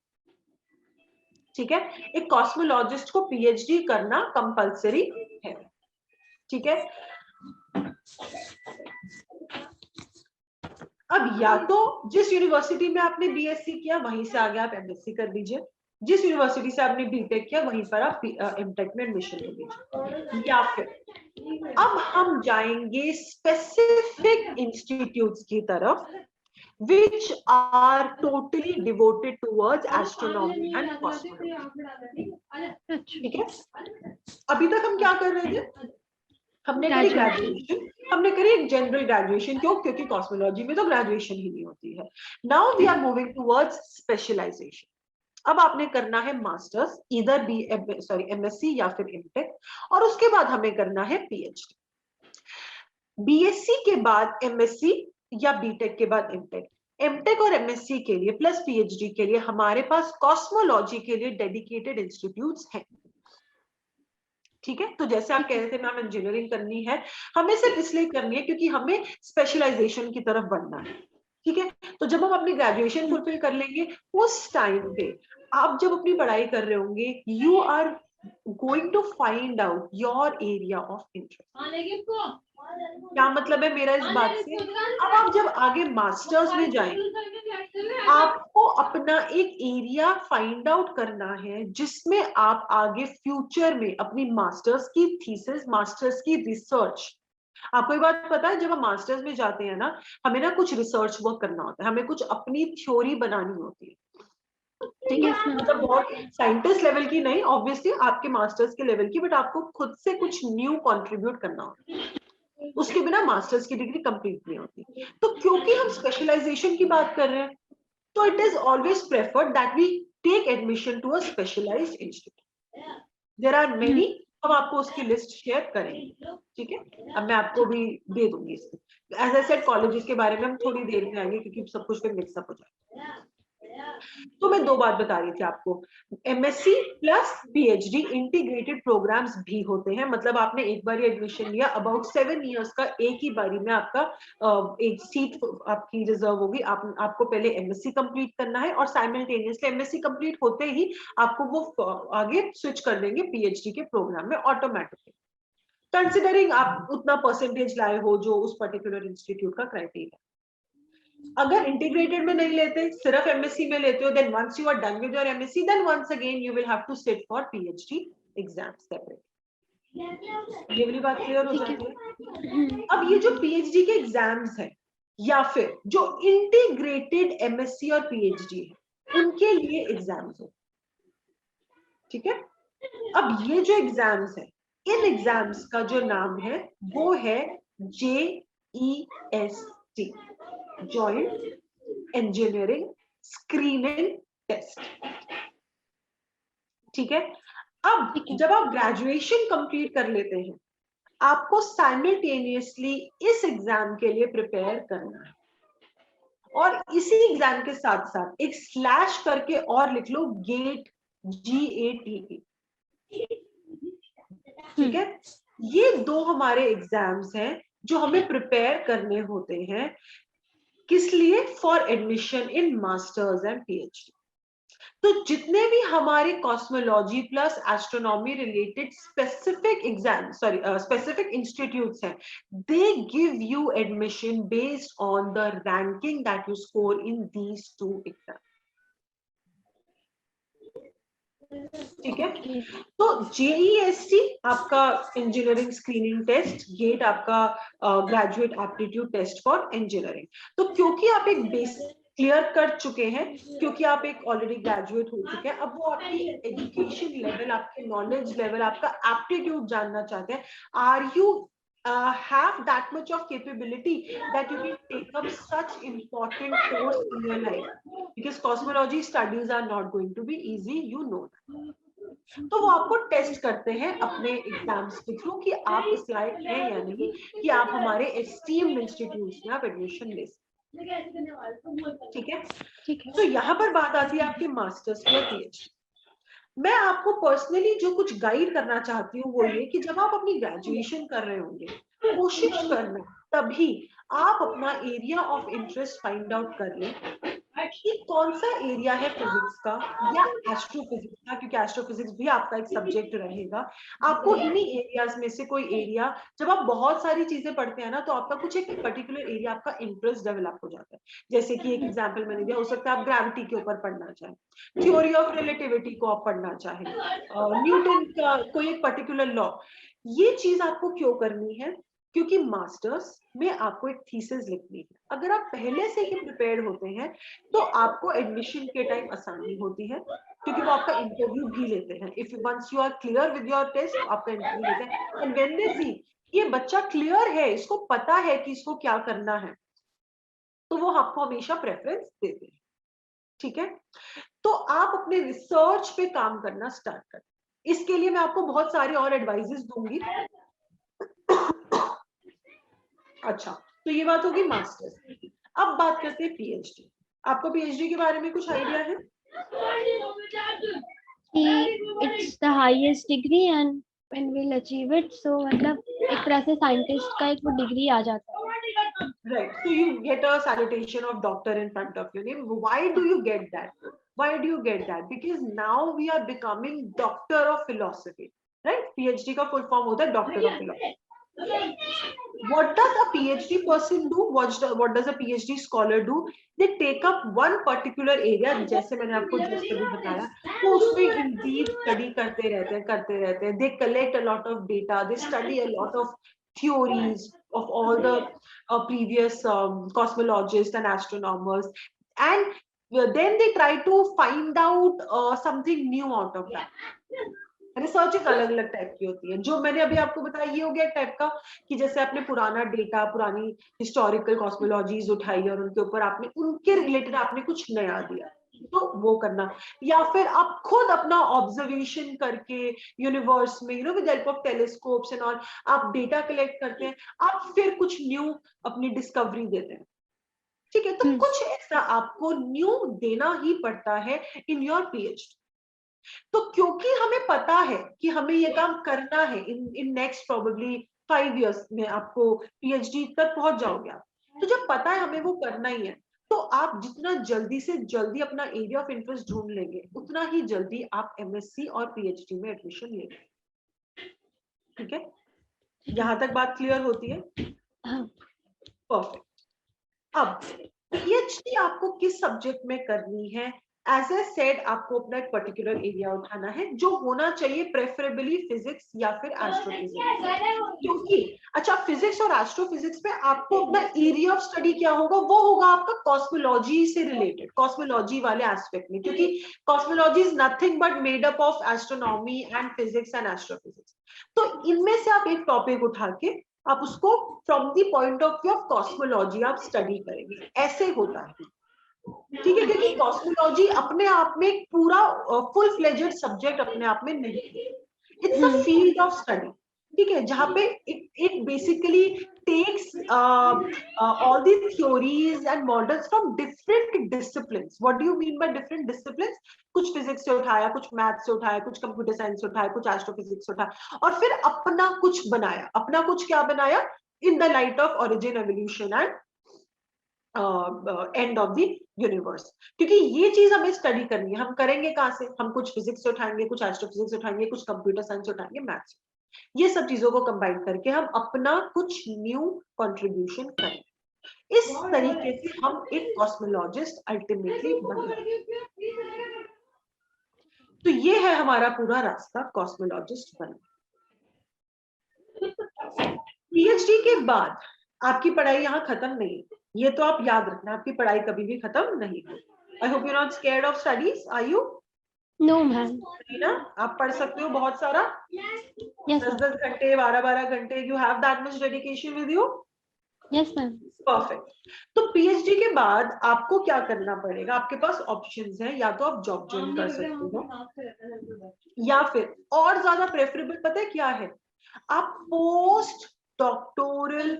ठीक है, एक कॉस्मोलॉजिस्ट को पीएचडी करना कंपलसरी है। ठीक है, अब या तो जिस यूनिवर्सिटी में आपने बीएससी किया वहीं से आगे आप एमएससी कर लीजिए, जिस यूनिवर्सिटी से आपने बीटेक किया वहीं पर आप एमटेक में एडमिशन ले लीजिए, या फिर अब हम जाएंगे स्पेसिफिक इंस्टीट्यूट्स की तरफ which are totally devoted towards astronomy and cosmology. ठीक है, अभी तक हम क्या कर रहे थे, हमने करी ग्रेजुएशन, हमने करी एक जनरल ग्रेजुएशन। क्यों? क्योंकि कॉस्मोलॉजी में तो ग्रेजुएशन ही नहीं होती है। Now we are moving towards specialization. अब आपने करना है मास्टर्स, इधर एमएससी या फिर एमटेक, और उसके बाद हमें करना है पीएचडी। बीएससी के बाद एमएससी या बीटेक के बाद एमटेक, एमटेक और एमएससी के लिए प्लस पीएचडी के लिए हमारे पास कॉस्मोलॉजी के लिए डेडिकेटेड इंस्टीट्यूट्स हैं। ठीक है, तो जैसे आप कह रहे थे मैम इंजीनियरिंग करनी है, हमें सिर्फ इसलिए करनी है क्योंकि हमें स्पेशलाइजेशन की तरफ बढ़ना है। ठीक है, तो जब हम अपनी ग्रेजुएशन फुलफिल कर लेंगे, उस टाइम पे आप जब अपनी पढ़ाई कर रहे होंगे, you are going to find out your area of interest. क्या मतलब है मेरा इस बात से? अब आप जब आगे मास्टर्स में जाएंगे, आपको अपना एक एरिया फाइंड आउट करना है जिसमें आप आगे फ्यूचर में अपनी मास्टर्स की थीसिस, मास्टर्स की रिसर्च, आपको ये बात पता है, जब हम मास्टर्स में जाते हैं ना, हमें ना कुछ रिसर्च वर्क करना होता है, हमें कुछ अपनी थ्योरी बनानी होती है। ठीक है, मतलब बहुत साइंटिस्ट लेवल की नहीं, ऑब्वियसली आपके मास्टर्स के लेवल की, बट आपको खुद से कुछ न्यू कंट्रीब्यूट करना होता है, उसके बिना मास्टर्स की डिग्री कंप्लीट नहीं होती। तो क्योंकि हम स्पेशलाइजेशन की बात कर रहे हैं, तो it is always preferred that we take admission to a specialized institute. There are many, हम आपको उसकी लिस्ट शेयर करेंगे। ठीक है, अब मैं आपको भी दे दूंगी इसकी। एज आई सेड, कॉलेजेस के बारे में हम थोड़ी देर में आएंगे क्योंकि सब कुछ फिर मिक्सअप हो जाएगा। तो मैं 2 बात बता रही थी आपको, MSc plus PhD integrated programs भी होते हैं, मतलब आपने एक बार एडमिशन लिया, अबाउट 7 इयर्स का एक ही बारी में आपका एक सीट आपकी रिजर्व होगी। आपको पहले एमएससी कंप्लीट करना है, और साइमल्टेनियसली एमएससी कंप्लीट होते ही आपको वो आगे स्विच कर देंगे पीएचडी के प्रोग्राम में ऑटोमेटिकली, कंसिडरिंग आप उतना परसेंटेज लाए हो जो उस पर्टिकुलर इंस्टीट्यूट का क्राइटेरिया। अगर इंटीग्रेटेड में नहीं लेते, सिर्फ एमएससी में लेते हो, then once you are done with your MSc, then once again you will have to sit for PhD exam separate. ये वाली बात क्लियर हो जाती है। अब ये जो पीएचडी के एग्जाम्स है, या फिर जो इंटीग्रेटेड एमएससी और पीएचडी है उनके लिए एग्जाम्स हो। ठीक है, अब ये जो एग्जाम्स है, इन एग्जाम्स का जो नाम है वो है JEST, joint engineering screening test. ठीक है, अब जब आप ग्रेजुएशन कंप्लीट कर लेते हैं, आपको साइमल्टेनियसली इस एग्जाम के लिए प्रिपेयर करना है, और इसी एग्जाम के साथ साथ एक स्लैश करके और लिख लो गेट, GATE। ठीक है, ये दो हमारे एग्जाम्स हैं जो हमें प्रिपेयर करने होते हैं, किस लिए? For admission in masters and PhD। तो जितने भी हमारे cosmology plus astronomy related specific exam specific institutes हैं, they give you admission based on the ranking that you score in these two exam. ठीक है, तो JEST आपका इंजीनियरिंग स्क्रीनिंग टेस्ट, गेट आपका graduate aptitude test for engineering. तो क्योंकि आप एक बेसिक क्लियर कर चुके हैं, क्योंकि आप एक ऑलरेडी ग्रेजुएट हो चुके हैं, अब वो आपकी एजुकेशन लेवल, आपके नॉलेज लेवल, आपका एप्टीट्यूड जानना चाहते हैं। Are you have that much of capability that you can take up such important course in your life, because cosmology studies are not going to be easy, you know that। तो वो आपको टेस्ट करते हैं अपने एग्जाम्स के थ्रू कि आप इस लायक हैं या नहीं कि आप हमारे एस्टीम्ड इंस्टीट्यूट्स में आप एडमिशन ले सकते। ठीक है, तो यहाँ पर बात आती है आपके मास्टर्स या PhD। मैं आपको पर्सनली जो कुछ गाइड करना चाहती हूँ वो ये कि जब आप अपनी ग्रेजुएशन कर रहे होंगे, कोशिश करना तभी आप अपना area of interest find out कर लें कि कौन सा एरिया है फिजिक्स का या एस्ट्रोफिजिक्स का, क्योंकि एस्ट्रोफिजिक्स भी आपका एक सब्जेक्ट रहेगा। आपको इन्हीं एरियाज में से कोई एरिया, जब आप बहुत सारी चीजें पढ़ते हैं ना, तो आपका कुछ एक पर्टिकुलर एरिया आपका इंटरेस्ट डेवलप हो जाता है। जैसे कि एक एग्जांपल मैंने दिया, हो सकता है आप ग्रेविटी के ऊपर पढ़ना चाहें, थ्योरी ऑफ रिलेटिविटी को आप पढ़ना चाहें, न्यूटन का कोई एक पर्टिकुलर लॉ। ये चीज आपको क्यों करनी है? क्योंकि मास्टर्स में आपको एक थीसिस लिखनी है। अगर आप पहले से ही प्रिपेयर्ड होते हैं तो आपको एडमिशन के टाइम आसानी होती है, क्योंकि वो आपका इंटरव्यू भी लेते हैं। If once you are clear with your test, आपका इंटरव्यू लेते हैं, एंड व्हेन दे सी ये बच्चा क्लियर है, इसको पता है कि इसको क्या करना है, तो वो आपको हमेशा प्रेफरेंस देते हैं। ठीक है, तो आप अपने रिसर्च पे काम करना स्टार्ट करें। इसके लिए मैं आपको बहुत सारे और एडवाइजेस दूंगी। अच्छा, तो ये बात होगी मास्टर्स की। अब बात करते हैं PhD। आपको PhD के बारे में कुछ आइडिया है? It's the highest degree and when we'll achieve it, so मतलब एक तरह से साइंटिस्ट का एक वो डिग्री आ जाता है। Right, so you get a salutation of doctor in front of your name. Why do you get that? Why do you get that? Because now we are becoming doctor of philosophy, right? PhD का full form होता है doctor of philosophy. What does a PhD person do? What does a PhD scholar do? They take up one particular area, जैसे मैंने आपको just अभी बताया, तो उसमें in deep study करते रहते हैं. They collect a lot of data. They study a lot of theories of all the previous cosmologists and astronomers, and then they try to find out something new out of that. Research एक अलग अलग टाइप की होती है। जो मैंने अभी आपको बताया ये हो गया टाइप का कि जैसे आपने पुराना डेटा, पुरानी हिस्टोरिकल कॉस्मोलॉजीज उठाई और उनके ऊपर आपने उनके रिलेटेड आपने कुछ नया दिया, तो वो करना। या फिर आप खुद अपना ऑब्जर्वेशन करके यूनिवर्स में with help of telescopes and all आप डेटा कलेक्ट करते हैं, आप फिर कुछ न्यू अपनी डिस्कवरी देते हैं। ठीक है, तो कुछ ऐसा आपको न्यू देना ही पड़ता है इन योर PhD। तो क्योंकि हमें पता है कि हमें ये काम करना है, इन नेक्स्ट प्रोबेबली 5 इयर्स में आपको PhD तक पहुंच जाओगे आप, तो जब पता है हमें वो करना ही है, तो आप जितना जल्दी से जल्दी अपना एरिया ऑफ इंटरेस्ट ढूंढ लेंगे, उतना ही जल्दी आप MSc और PhD में एडमिशन लेंगे। ठीक है, यहां तक बात क्लियर होती है? परफेक्ट। अब PhD आपको किस सब्जेक्ट में करनी है एज ए सेड आपको अपना एक पर्टिकुलर एरिया उठाना है जो होना चाहिए प्रेफरेबली फिजिक्स या फिर एस्ट्रोफिजिक्स, क्योंकि अच्छा फिजिक्स और एस्ट्रोफिजिक्स में आपको अपना एरिया ऑफ स्टडी क्या होगा, वो होगा आपका कॉस्मोलॉजी से रिलेटेड, कॉस्मोलॉजी वाले एस्पेक्ट में, क्योंकि cosmology is nothing but made up of astronomy and physics and astrophysics. तो इनमें से आप एक टॉपिक उठा के आप उसको from the point of view of cosmology आप स्टडी करेंगे, ऐसे होता है। ठीक है, क्योंकि कॉस्मोलॉजी अपने आप में एक पूरा फुल फ्लेजेड सब्जेक्ट अपने आप में नहीं है, it's a field of study. ठीक है, जहां पे it basically takes all the theories and models from different disciplines. What do you mean by different disciplines? कुछ फिजिक्स से उठाया, कुछ मैथ से उठाया, कुछ कंप्यूटर साइंस से उठाया, कुछ एस्ट्रोफिजिक्स से उठाया, और फिर अपना कुछ बनाया। अपना कुछ क्या बनाया? In the light of origin, evolution and end of the universe. क्योंकि ये चीज हमें स्टडी करनी है। हम करेंगे कहां से? हम कुछ फिजिक्स से उठाएंगे, कुछ एस्ट्रोफिजिक्स उठाएंगे, कुछ कंप्यूटर साइंस उठाएंगे, मैथ्स। ये सब चीजों को कंबाइन करके हम अपना कुछ न्यू कंट्रीब्यूशन करें। इस तरीके से हम एक कॉस्मोलॉजिस्ट अल्टीमेटली बनेंगे। तो ये है हमारा पूरा रास्ता कॉस्मोलॉजिस्ट बनने। पीएचडी के बाद आपकी पढ़ाई यहाँ खत्म नहीं है, ये तो आप याद रखना, आपकी पढ़ाई कभी भी खत्म नहीं हो। I hope you not scared of studies, are you? No ma'am. ना, आप पढ़ सकते हो बहुत सारा, यस 10-10 घंटे, 12-12 घंटे, you have that much dedication with you. Yes ma'am. Perfect. तो पीएचडी के बाद आपको क्या करना पड़ेगा? आपके पास ऑप्शंस हैं, या तो आप जॉब ज्वाइन कर सकते हो, या फिर और ज्यादा प्रेफरेबल पता है क्या है? आप पोस्ट डॉक्टोरल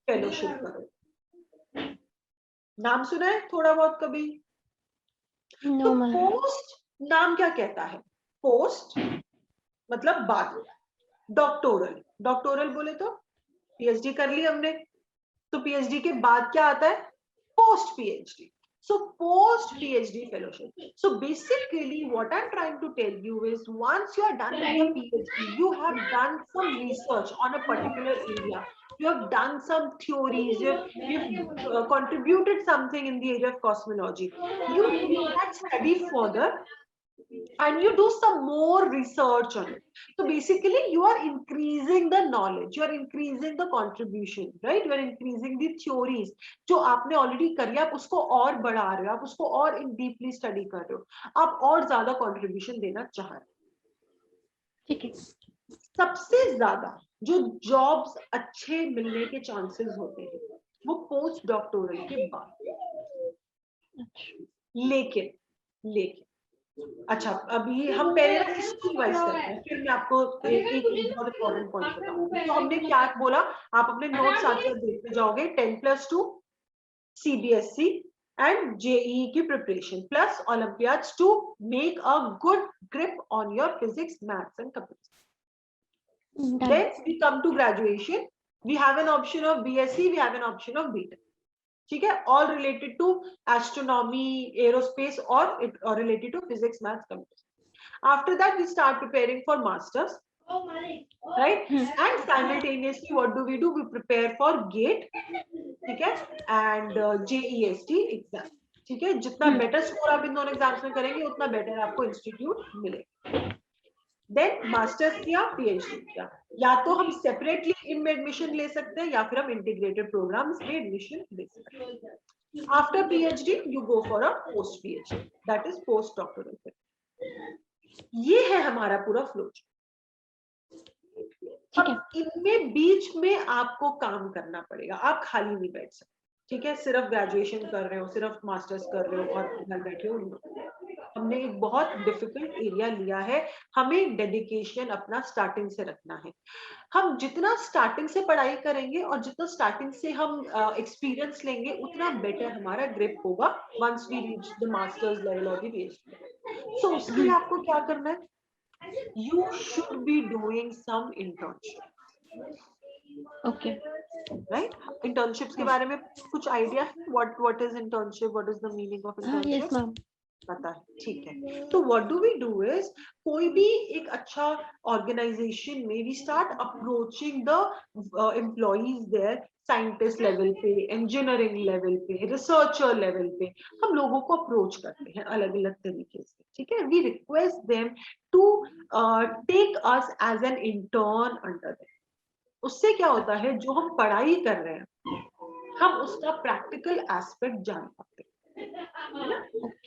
फेलोशिप करो। नाम सुना है थोड़ा बहुत कभी? नो तो मैम। पोस्ट नाम क्या कहता है? पोस्ट मतलब बाद, डॉक्टोरल, डॉक्टोरल बोले तो पीएचडी कर ली हमने, तो पीएचडी के बाद क्या आता है? Post PhD. So post PhD fellowship. So basically what I'm trying to tell you is once you are done with the PhD, you have done some research on a particular area. You have done some theories, you've contributed something in the area of cosmology. You take that study further and you do some more research on it. So basically you are increasing the knowledge, you are increasing the contribution, right? You are increasing the theories जो आपने already कर लिया, आप उसको और बढ़ा रहे हो, आप उसको और in deeply study कर रहे हो, आप और ज्यादा contribution देना चाह रहे हो। ठीक है। सबसे ज्यादा जो जॉब्स अच्छे मिलने के चांसेस होते हैं वो पोस्ट डॉक्टोरल के बाद। लेकिन लेकिन अच्छा, अभी हम पहले ना स्कूल वाइज करते हैं, फिर मैं आपको एक बहुत इंपॉर्टेंट पॉइंट बताऊंगी। तो हमने क्या बोला, आप अपने नोट्स साथ साथ देखते जाओगे। 10+2 सीबीएसई एंड जेईई की preparation plus olympiads to make a good grip on your physics, maths and computer. Then we come to graduation, we have an option of BSc, we have an option of BTech. ठीक है, all related to astronomy, aerospace और related to physics, maths, computer. After that we start preparing for masters, right? And simultaneously what do? We prepare for GATE, ठीक है, and JEST एग्जाम। ठीक है, जितना बेटर स्कोर आप इन दोनों एग्जाम्स में करेंगे उतना बेटर आपको इंस्टीट्यूट मिलेगा। देन मास्टर्स किया, पीएचडी किया, या तो हम सेपरेटली इनमें एडमिशन ले सकते हैं या फिर हम इंटीग्रेटेड प्रोग्राम्स में एडमिशन ले सकते हैं। After PhD you go for a post PhD, that is post doctoral. ये है हमारा पूरा फ्लो। अब इनमें बीच में आपको काम करना पड़ेगा, आप खाली नहीं बैठ सकते। ठीक है, सिर्फ ग्रेजुएशन कर रहे हो, सिर्फ मास्टर्स कर रहे हो और घर बैठे हो, हमने एक बहुत डिफिकल्ट एरिया लिया है। हमें डेडिकेशन अपना स्टार्टिंग से रखना है। हम जितना स्टार्टिंग से पढ़ाई करेंगे और जितना स्टार्टिंग से हम एक्सपीरियंस लेंगे उतना बेटर हमारा ग्रिप होगा once we reach the masters level और द पीएचडी। सो उसके लिए आपको क्या करना है? You should be doing some internship. Okay. Right? Internships के बारे में कुछ idea है? What is internship? What is the meaning of internship? Yes, ma'am. पता है, ठीक है। तो what do we do is, कोई भी एक अच्छा ऑर्गेनाइजेशन में we start approaching the employees there, scientist level पे, इंजीनियरिंग लेवल पे, रिसर्चर लेवल पे, हम लोगों को अप्रोच करते हैं अलग अलग तरीके से, ठीक है। We request them to take us as an intern under them. उससे क्या होता है, जो हम पढ़ाई कर रहे हैं हम उसका प्रैक्टिकल एस्पेक्ट जान पाते हैं, है ना।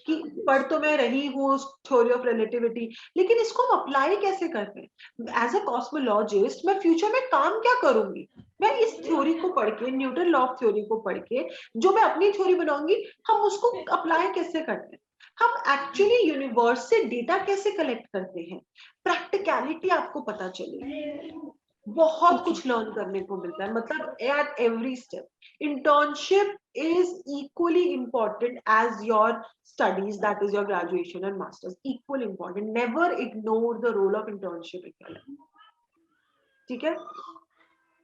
कि पढ़ तो मैं रही हूँ थ्योरी ऑफ रिलेटिविटी, लेकिन इसको हम अप्लाई कैसे करते हैं। एज अ कॉस्मोलॉजिस्ट मैं फ्यूचर में काम क्या करूंगी, मैं इस थ्योरी को पढ़ के, न्यूटन लॉ ऑफ थ्योरी को पढ़ के जो मैं अपनी थ्योरी बनाऊंगी, हम उसको अप्लाई कैसे करते हैं, हम एक्चुअली यूनिवर्स से डेटा कैसे कलेक्ट करते हैं, प्रैक्टिकलिटी आपको पता चलेगी। बहुत कुछ लर्न करने को मिलता है, मतलब at every step internship is equally important as your studies, that is your graduation and masters, equally important. Never ignore the role of internship in your life, ठीक है।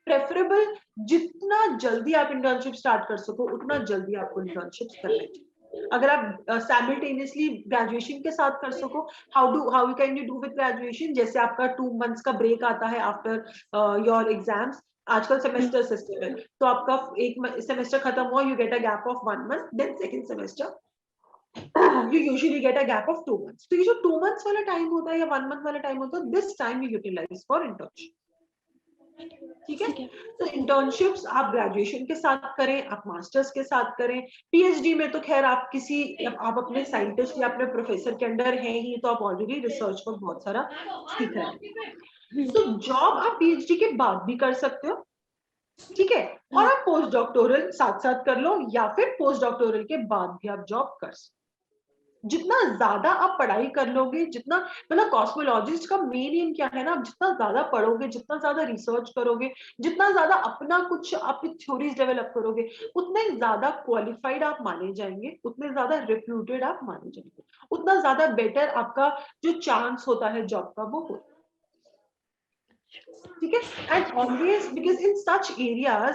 प्रेफरेबल, जितना जल्दी आप इंटर्नशिप स्टार्ट कर सको उतना जल्दी आपको इंटर्नशिप करना चाहिए। अगर आप साइमल्टेनियसली ग्रेजुएशन के साथ कर सको, how can you do with graduation, जैसे आपका 2 मंथ्स का ब्रेक आता है आफ्टर योर एग्जाम्स, आजकल सेमेस्टर सिस्टम है, तो आपका एक सेमेस्टर खत्म हुआ, you get a gap of 1 month, then second semester you usually get a gap of 2 months. तो ये जो 2 मंथ्स वाला टाइम होता है या 1 मंथ वाला टाइम होता है, this time you utilize for internship, ठीक है। तो इंटर्नशिप्स आप ग्रेजुएशन के साथ करें, आप मास्टर्स के साथ करें, पीएचडी में तो खैर आप किसी, आप अपने साइंटिस्ट या अपने प्रोफेसर के अंडर हैं ही, तो आप ऑलरेडी रिसर्च पर बहुत सारा सीख रहे हैं। तो जॉब आप पीएचडी के बाद भी कर सकते हो, ठीक है, और आप पोस्ट डॉक्टोरल साथ साथ कर लो, या फिर पोस्ट डॉक्टोरल के बाद भी आप जॉब कर सकते। जितना ज्यादा आप पढ़ाई कर लोगे, जितना, मतलब कॉस्मोलॉजिस्ट का मेन एम क्या है ना, आप जितना ज्यादा पढ़ोगे, जितना ज्यादा रिसर्च करोगे, जितना ज्यादा अपना कुछ आप थ्योरीज डेवलप करोगे, उतने ज्यादा क्वालिफाइड आप माने जाएंगे, उतने ज्यादा रिप्यूटेड आप माने जाएंगे, उतना ज्यादा बेटर आपका जो चांस होता है जॉब का वो होता है, ठीक है। And always because in such areas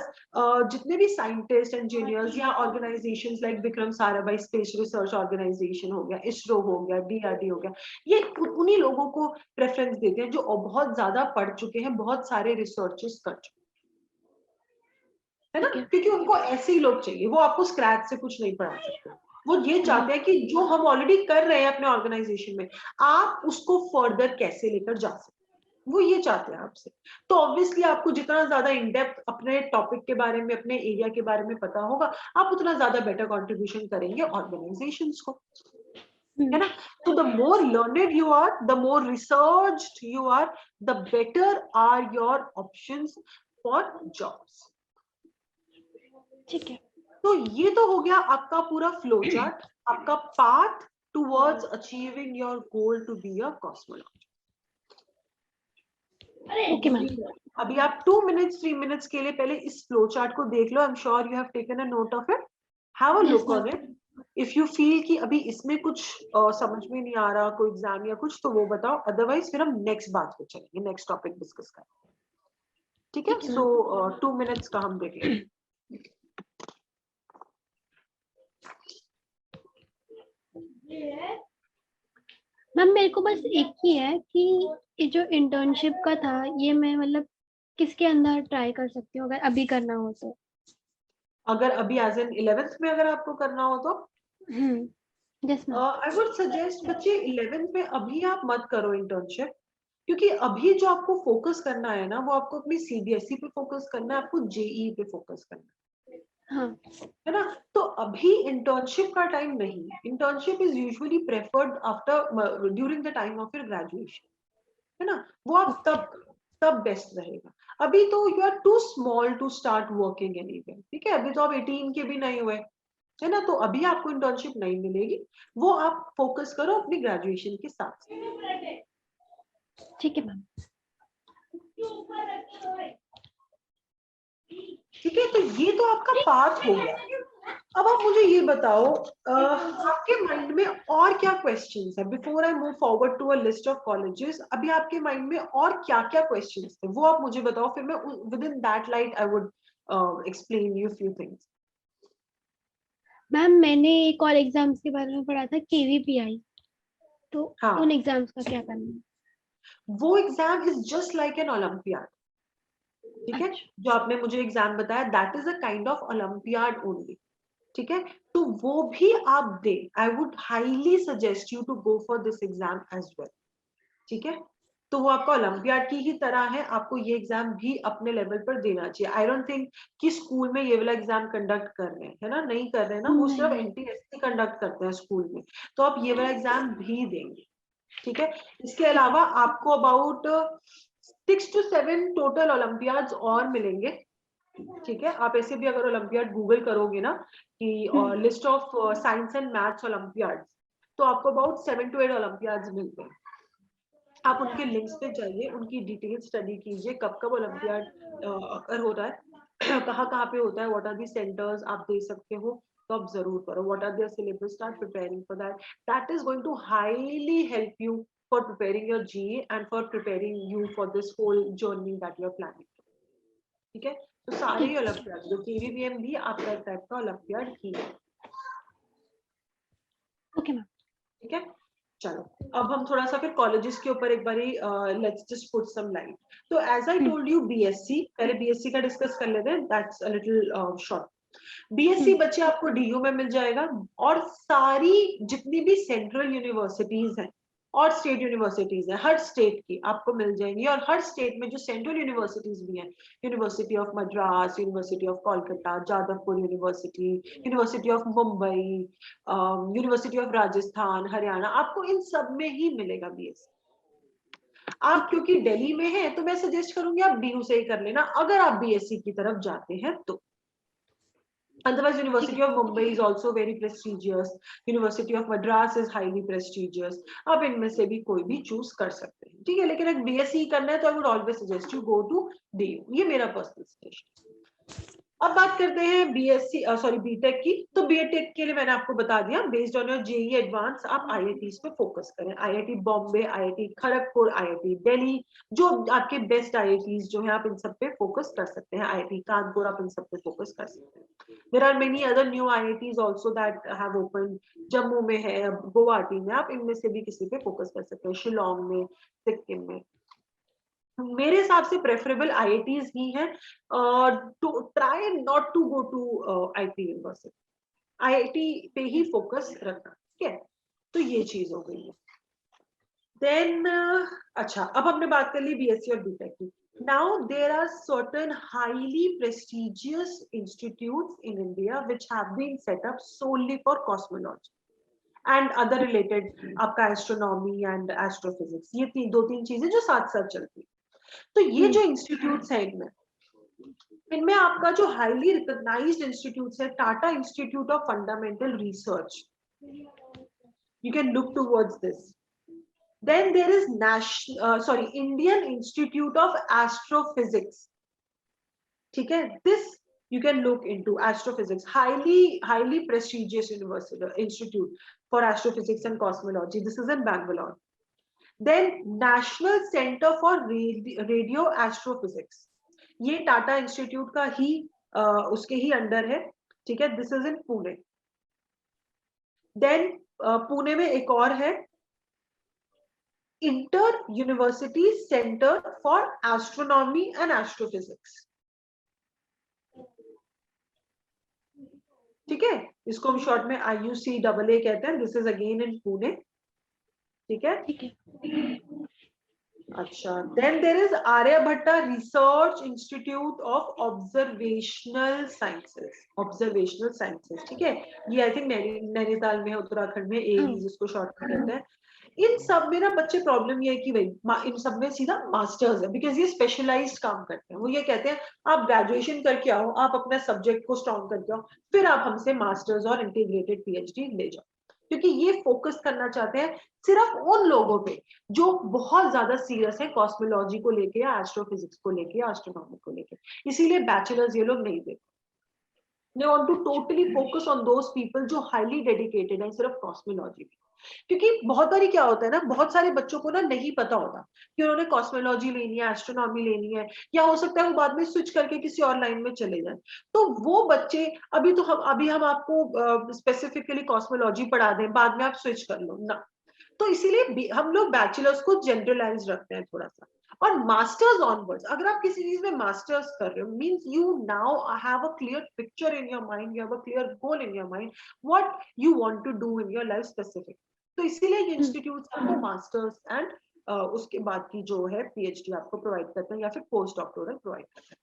जितने भी साइंटिस्ट, इंजीनियर्स या organizations like Vikram Sarabhai space research organization हो गया, इसरो हो गया, डीआरडी हो गया, ये उन्हीं लोगों को प्रेफरेंस देते हैं जो बहुत ज्यादा पढ़ चुके हैं, बहुत सारे रिसर्चेस कर चुके हैं, है ना, क्योंकि उनको ऐसे ही लोग चाहिए, वो आपको स्क्रैच से कुछ नहीं पढ़ा सकते। वो ये चाहते हैं कि जो हम ऑलरेडी कर रहे हैं अपने ऑर्गेनाइजेशन में, आप उसको फर्दर कैसे लेकर जा सकते, वो ये चाहते हैं आपसे। तो ऑब्वियसली आपको जितना ज्यादा इन डेप्थ अपने टॉपिक के बारे में, अपने एरिया के बारे में पता होगा, आप उतना ज्यादा बेटर कंट्रीब्यूशन करेंगे ऑर्गेनाइजेशंस को, है ना। तो the more learned you are, the more researched you are, the better are your options for jobs, ठीक है। तो ये तो हो गया आपका पूरा फ्लो चार्ट, आपका path towards achieving your goal to be a cosmologist. Okay ma'am. अभी आप 2 मिनट्स 3 मिनट्स के लिए पहले इस फ्लो चार्ट को देख लो, I am sure you have taken a note of it, have a look on it. If you feel कि अभी इसमें कुछ समझ में नहीं आ रहा, कोई एग्जाम या कुछ, तो वो बताओ, अदरवाइज फिर हम नेक्स्ट बात पे चलेंगे, नेक्स्ट टॉपिक डिस्कस करेंगे, ठीक है। सो 2 मिनट्स का हम देख लेंगे। मैम मेरे को बस एक ही है कि ये जो इंटर्नशिप का था, ये मैं मतलब किसके अंदर ट्राई कर सकती हूँ अगर अभी करना हो तो? अगर अभी एज एन 11th में अगर आपको करना हो तो yes ma'am. I would suggest बच्चे 11th में अभी आप मत करो इंटर्नशिप, क्योंकि अभी जो आपको फोकस करना है ना, वो आपको अपनी सीबीएसई पे फोकस करना है, आपको जेई पे फोकस करना है, हाँ। है ना। तो अभी इंटर्नशिप का टाइम नहीं, internship is usually preferred after during the time of your graduation, है ना, वो आप तब तब बेस्ट रहेगा। अभी तो you are too small to start working anywhere, ठीक है, अभी तो आप 18 के भी नहीं हुए, है ना, तो अभी आपको इंटर्नशिप नहीं मिलेगी, वो आप फोकस करो अपनी ग्रेजुएशन के साथ, ठीक है मैम। ठीक है। तो ये तो आपका पाथ हो गया। अब आप मुझे ये बताओ, आपके माइंड में और क्या क्वेश्चंस है, before I move forward to a list of colleges, अभी आपके माइंड में और क्या क्या क्वेश्चंस थे, वो आप मुझे बताओ, फिर मैं with in that light I would explain you few things. Ma'am मैंने एक और एग्जाम्स के बारे में पढ़ा था, केवीपीआई, तो हाँ, उन एग्जाम्स का क्या करना है? वो exam is just like an olympiad, ठीक है। अच्छा। जो आपने मुझे एग्जाम बताया, that is a kind of olympiad only, ठीक है। तो वो भी आप दे, I would highly suggest you to go for this exam as well, ठीक है। तो वो आपका ओलंपियाड की ही तरह है, आपको ये एग्जाम भी अपने लेवल पर देना चाहिए। आई डोंट थिंक कि स्कूल में ये वाला एग्जाम कंडक्ट कर रहे हैं, है ना, नहीं कर रहे हैं ना, वो सिर्फ नहीं। एनटीएससी कंडक्ट करते हैं स्कूल में। तो आप ये वाला एग्जाम भी देंगे, ठीक है। इसके ठीक है। अलावा आपको अबाउट 6 to 7 टोटल ओलंपियाड्स और मिलेंगे, ठीक है। आप ऐसे भी अगर ओलंपियाड गूगल करोगे ना कि list of science and maths Olympiads, तो आपको अबाउट 7 to 8 ओलंपियाड्स मिलते हैं। आप उनके लिंक्स पे जाइए, उनकी डिटेल स्टडी कीजिए, कब कब ओलंपियाड अकर हो रहा है, कहाँ कहाँ पे होता है, व्हाट आर दी सेंटर्स, आप दे सकते हो। तो आप जरूर करो, what are their syllabus, start preparing for that. That is going to highly help you for preparing your JEE and for preparing you for this whole journey that you are planning, ठीक है। तो सारे ही ठीक। ओलंपियाड, जो केवीबीएम भी आपका एक टाइप का ओलंपियाड ही है, ओके मैम। ठीक है। चलो, अब हम थोड़ा सा फिर कॉलेजेस के ऊपर एक बारी let's just put some light. तो as I told you, BSc, पहले बीएससी का डिस्कस कर लेते हैं, that's a little short. BSc बच्चे आपको डीयू में मिल जाएगा, और सारी जितनी भी सेंट्रल यूनिवर्सिटीज हैं और स्टेट यूनिवर्सिटीज हैं, हर स्टेट की आपको मिल जाएंगी। और हर स्टेट में जो सेंट्रल यूनिवर्सिटीज भी हैं, university of Madras, university of Kolkata, Jadavpur university, university of Mumbai, university of Rajasthan, Haryana, आपको इन सब में ही मिलेगा बीएससी। आप ठीक है। क्योंकि दिल्ली में हैं, तो मैं सजेस्ट करूंगी आप डीयू से ही कर लेना, अगर आप बीएससी की तरफ जाते हैं तो। Otherwise, ठीक है। University of Mumbai is also very prestigious. University of Madras is highly prestigious. आप इनमें से भी कोई भी चूज कर सकते हैं, ठीक है। लेकिन अगर बीएससी करना है तो I would always suggest you go to DU, ये मेरा पर्सनल सजेशन। अब बात करते हैं बीएससी सॉरी बीटेक की। तो बीटेक के लिए मैंने आपको बता दिया, based on your JEE advance आप आईआईटीज पे फोकस करें, IIT Bombay, IIT Kharagpur, IIT Delhi, जो आपके बेस्ट आईआईटीज जो है आप इन सब पे फोकस कर सकते हैं, आईआईटी कानपुर, आप इन सब पे फोकस कर सकते हैं। There are many other new IITs also that have open, Jammu में है, गुवाहाटी में, आप इनमें से भी किसी पे फोकस कर सकते हैं, शिलोंग में, सिक्किम में। मेरे हिसाब से प्रेफरेबल आईआईटीज ही हैं, to try not to go to IT university, IIT पे ही फोकस रखना, ठीक है। तो ये चीज हो गई है। देन अच्छा, अब हमने बात कर ली बीएससी और बीटेक की। Now there are certain highly prestigious institutes in India which have been set up solely for cosmology and other related, आपका एस्ट्रोनॉमी एंड एस्ट्रोफिजिक्स, ये दो तीन चीजें जो साथ साथ चलती है। तो ये जो इंस्टीट्यूट्स है, इनमें आपका जो हाईली रिकॉग्नाइज्ड इंस्टीट्यूट्स है, Tata institute of fundamental research, you can look towards this. Then there is Indian Institute of Astrophysics, ठीक है। this you can look into astrophysics, highly prestigious university institute for astrophysics and cosmology, this is in Bangalore. Then National Center for Radio Astrophysics, ये टाटा इंस्टीट्यूट का ही उसके ही अंडर है, ठीक है, दिस इज इन पुणे। देन पुणे में एक और है, inter university centre for astronomy and astrophysics, ठीक है, इसको हम शॉर्ट में IUCAA कहते हैं, this is again in Pune, ठीक है। ठीक है। अच्छा, then there is Aryabhatta research institute of observational sciences, ठीक है। ये आई थिंक नैनीताल में, उत्तराखंड में, हाँ। एरीज इसको शॉर्ट में कहते हैं। इन सब में ना बच्चे, प्रॉब्लम ये है कि भाई इन सब में सीधा मास्टर्स है, बिकॉज ये स्पेशलाइज्ड काम करते हैं। वो ये कहते हैं आप ग्रेजुएशन करके आओ, आप अपने सब्जेक्ट को स्ट्रॉन्ग करके आओ, फिर आप हमसे मास्टर्स और इंटीग्रेटेड पीएचडी ले जाओ, क्योंकि ये फोकस करना चाहते हैं सिर्फ उन लोगों पे जो बहुत ज्यादा सीरियस है कॉस्मोलॉजी को लेके, या एस्ट्रोफिजिक्स को लेके, या एस्ट्रोनॉमी को लेके, इसीलिए बैचलर्स ये लोग नहीं देते। They want to totally focus on those people जो highly dedicated हैं सिर्फ cosmology में. क्योंकि बहुत बारी क्या होता है ना, बहुत सारे बच्चों को ना नहीं पता होता कि उन्होंने कॉस्मोलॉजी लेनी है, एस्ट्रोनॉमी लेनी है, या हो सकता है वो बाद में स्विच करके किसी और लाइन में चले जाए. तो वो बच्चे अभी हम आपको स्पेसिफिकली कॉस्मोलॉजी पढ़ा दें, बाद में आप स्विच कर लो ना. तो इसीलिए हम लोग बैचलर्स को जनरलाइज रखते हैं थोड़ा सा. और मास्टर्स ऑनवर्ड्स, अगर आप किसी चीज में मास्टर्स कर रहे हो, means you now have a clear picture in your mind, you have a clear goal in your mind, what you want to do in your life specific. तो इसीलिए ये इंस्टीट्यूट आपको मास्टर्स एंड उसके बाद की जो है पीएचडी आपको प्रोवाइड करते हैं, या फिर पोस्ट डॉक्टोरल प्रोवाइड करते हैं.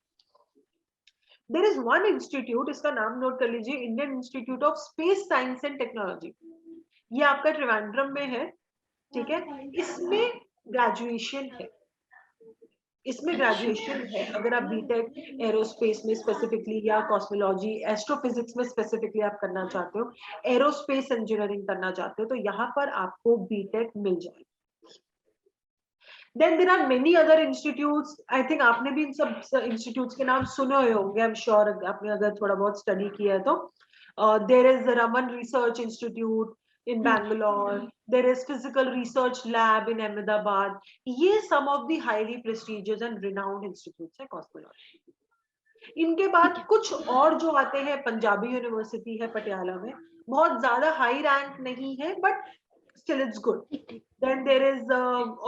देयर इज वन इंस्टीट्यूट, इसका नाम नोट कर लीजिए, Indian institute of space science and technology. ये आपका त्रिवेंद्रम में है, ठीक है. इसमें ग्रेजुएशन है, अगर आप बीटेक एरोस्पेस में स्पेसिफिकली या कॉस्मोलॉजी एस्ट्रोफिजिक्स में स्पेसिफिकली आप करना चाहते हो, एरोस्पेस इंजीनियरिंग करना चाहते हो, तो यहाँ पर आपको बीटेक मिल जाएगा. Then there are many other institutes. I think आपने भी इन सब institutes के नाम सुने हुए होंगे. I'm sure आपने अगर थोड़ा बहुत study किया है तो. There is the Raman Research Institute in Bangalore. There is Physical Research Lab in Ahmedabad. ये some of the highly prestigious and renowned institutes है cosmology. इनके बाद कुछ और जो आते हैं, पंजाबी यूनिवर्सिटी है पटियाला में, बहुत ज्यादा हाई रैंक नहीं है, but still it's good. Then there is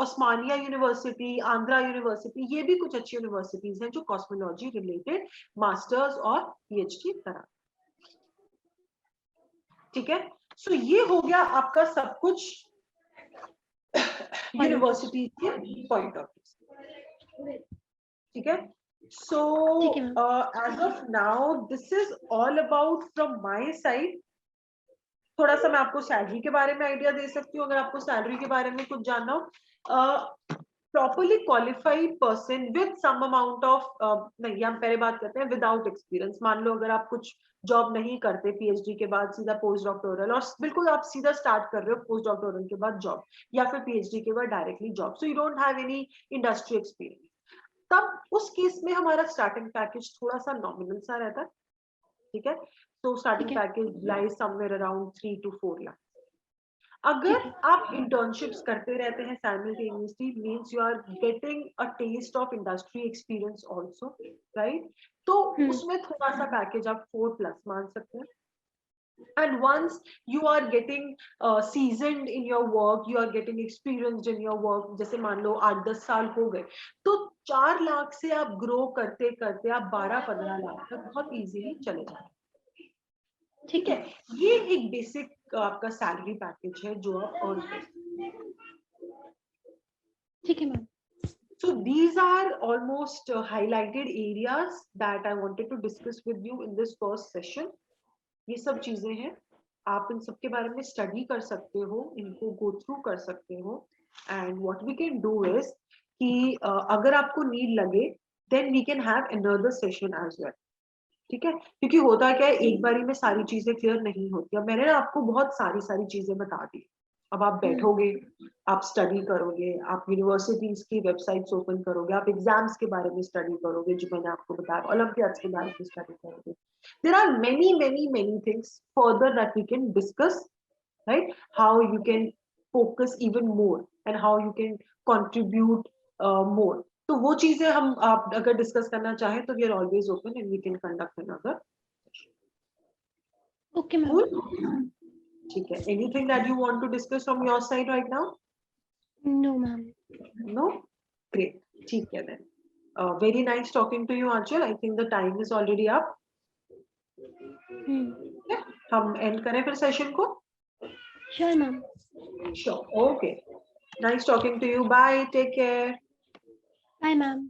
Osmania University, Andhra University. ये भी कुछ अच्छी यूनिवर्सिटीज हैं जो कॉस्मोलॉजी रिलेटेड मास्टर्स और पीएचडी करा. ठीक है. सो ये हो गया आपका सब कुछ यूनिवर्सिटी के पॉइंट ऑफ व्यू. ठीक है. So as of now, this is all about from my side. थोड़ा सा मैं आपको सैलरी के बारे में आइडिया दे सकती हूँ, अगर आपको सैलरी के बारे में कुछ जानना हो. Properly qualified person with some amount of, नहीं हम पहले बात करते हैं विदाउट एक्सपीरियंस. मान लो अगर आप कुछ जॉब नहीं करते पीएचडी के बाद, सीधा पोस्ट डॉक्टोरल, और बिल्कुल आप सीधा स्टार्ट कर रहे हो पोस्ट डॉक्टोरल के बाद जॉब, या फिर पीएचडी के बाद directly job, so you don't have any industry experience, तब उस केस में हमारा स्टार्टिंग पैकेज थोड़ा सा नॉमिनल सा रहता है. ठीक है. तो starting package lies somewhere around 3 to 4 lakh. अगर आप इंटर्नशिप्स करते रहते हैं simultaneously, means you are getting a taste of industry experience also, right, तो उसमें थोड़ा सा पैकेज आप 4+ मान सकते हैं. And once you are getting seasoned in your work, you are getting experienced in your work, जैसे मान लो 8-10 साल हो गए, तो 4 लाख से आप ग्रो करते करते आप 12-15 लाख तक बहुत इजीली चले जाएंगे. ठीक है. ये एक बेसिक आपका सैलरी पैकेज है जो आप अर्न करते. ठीक है ma'am. So these are almost highlighted areas that I wanted to discuss with you in this first session. ये सब चीजें हैं, आप इन सब के बारे में स्टडी कर सकते हो, इनको गो थ्रू कर सकते हो. And what we can do is कि अगर आपको नीड लगे then we can have another session as well. ठीक है. क्योंकि होता क्या है, एक बारी में सारी चीजें क्लियर नहीं होती. अब मैंने आपको बहुत सारी चीजें बता दी. अब आप बैठोगे, आप स्टडी करोगे, आप यूनिवर्सिटीज की वेबसाइट्स ओपन करोगे, आप एग्जाम्स के बारे में स्टडी करोगे जो मैंने आपको बताया, ओलंपियाड्स के बारे में स्टडी करोगे. There are many things further that we can discuss, right? How you can focus even more and how you can contribute more. तो वो चीजें हम आप अगर डिस्कस करना चाहें तो we are always open and we can conduct another session. Okay, ma'am. Cool? ठीक है. Anything that you want to discuss from your side right now? No, ma'am. No? Great. ठीक है then. Very nice talking to you, Anchal. I think the time is already up. हम एंड करें फिर सेशन को? Sure, ma'am. Sure. Okay. Nice talking to you. Bye. Take care. Bye, ma'am.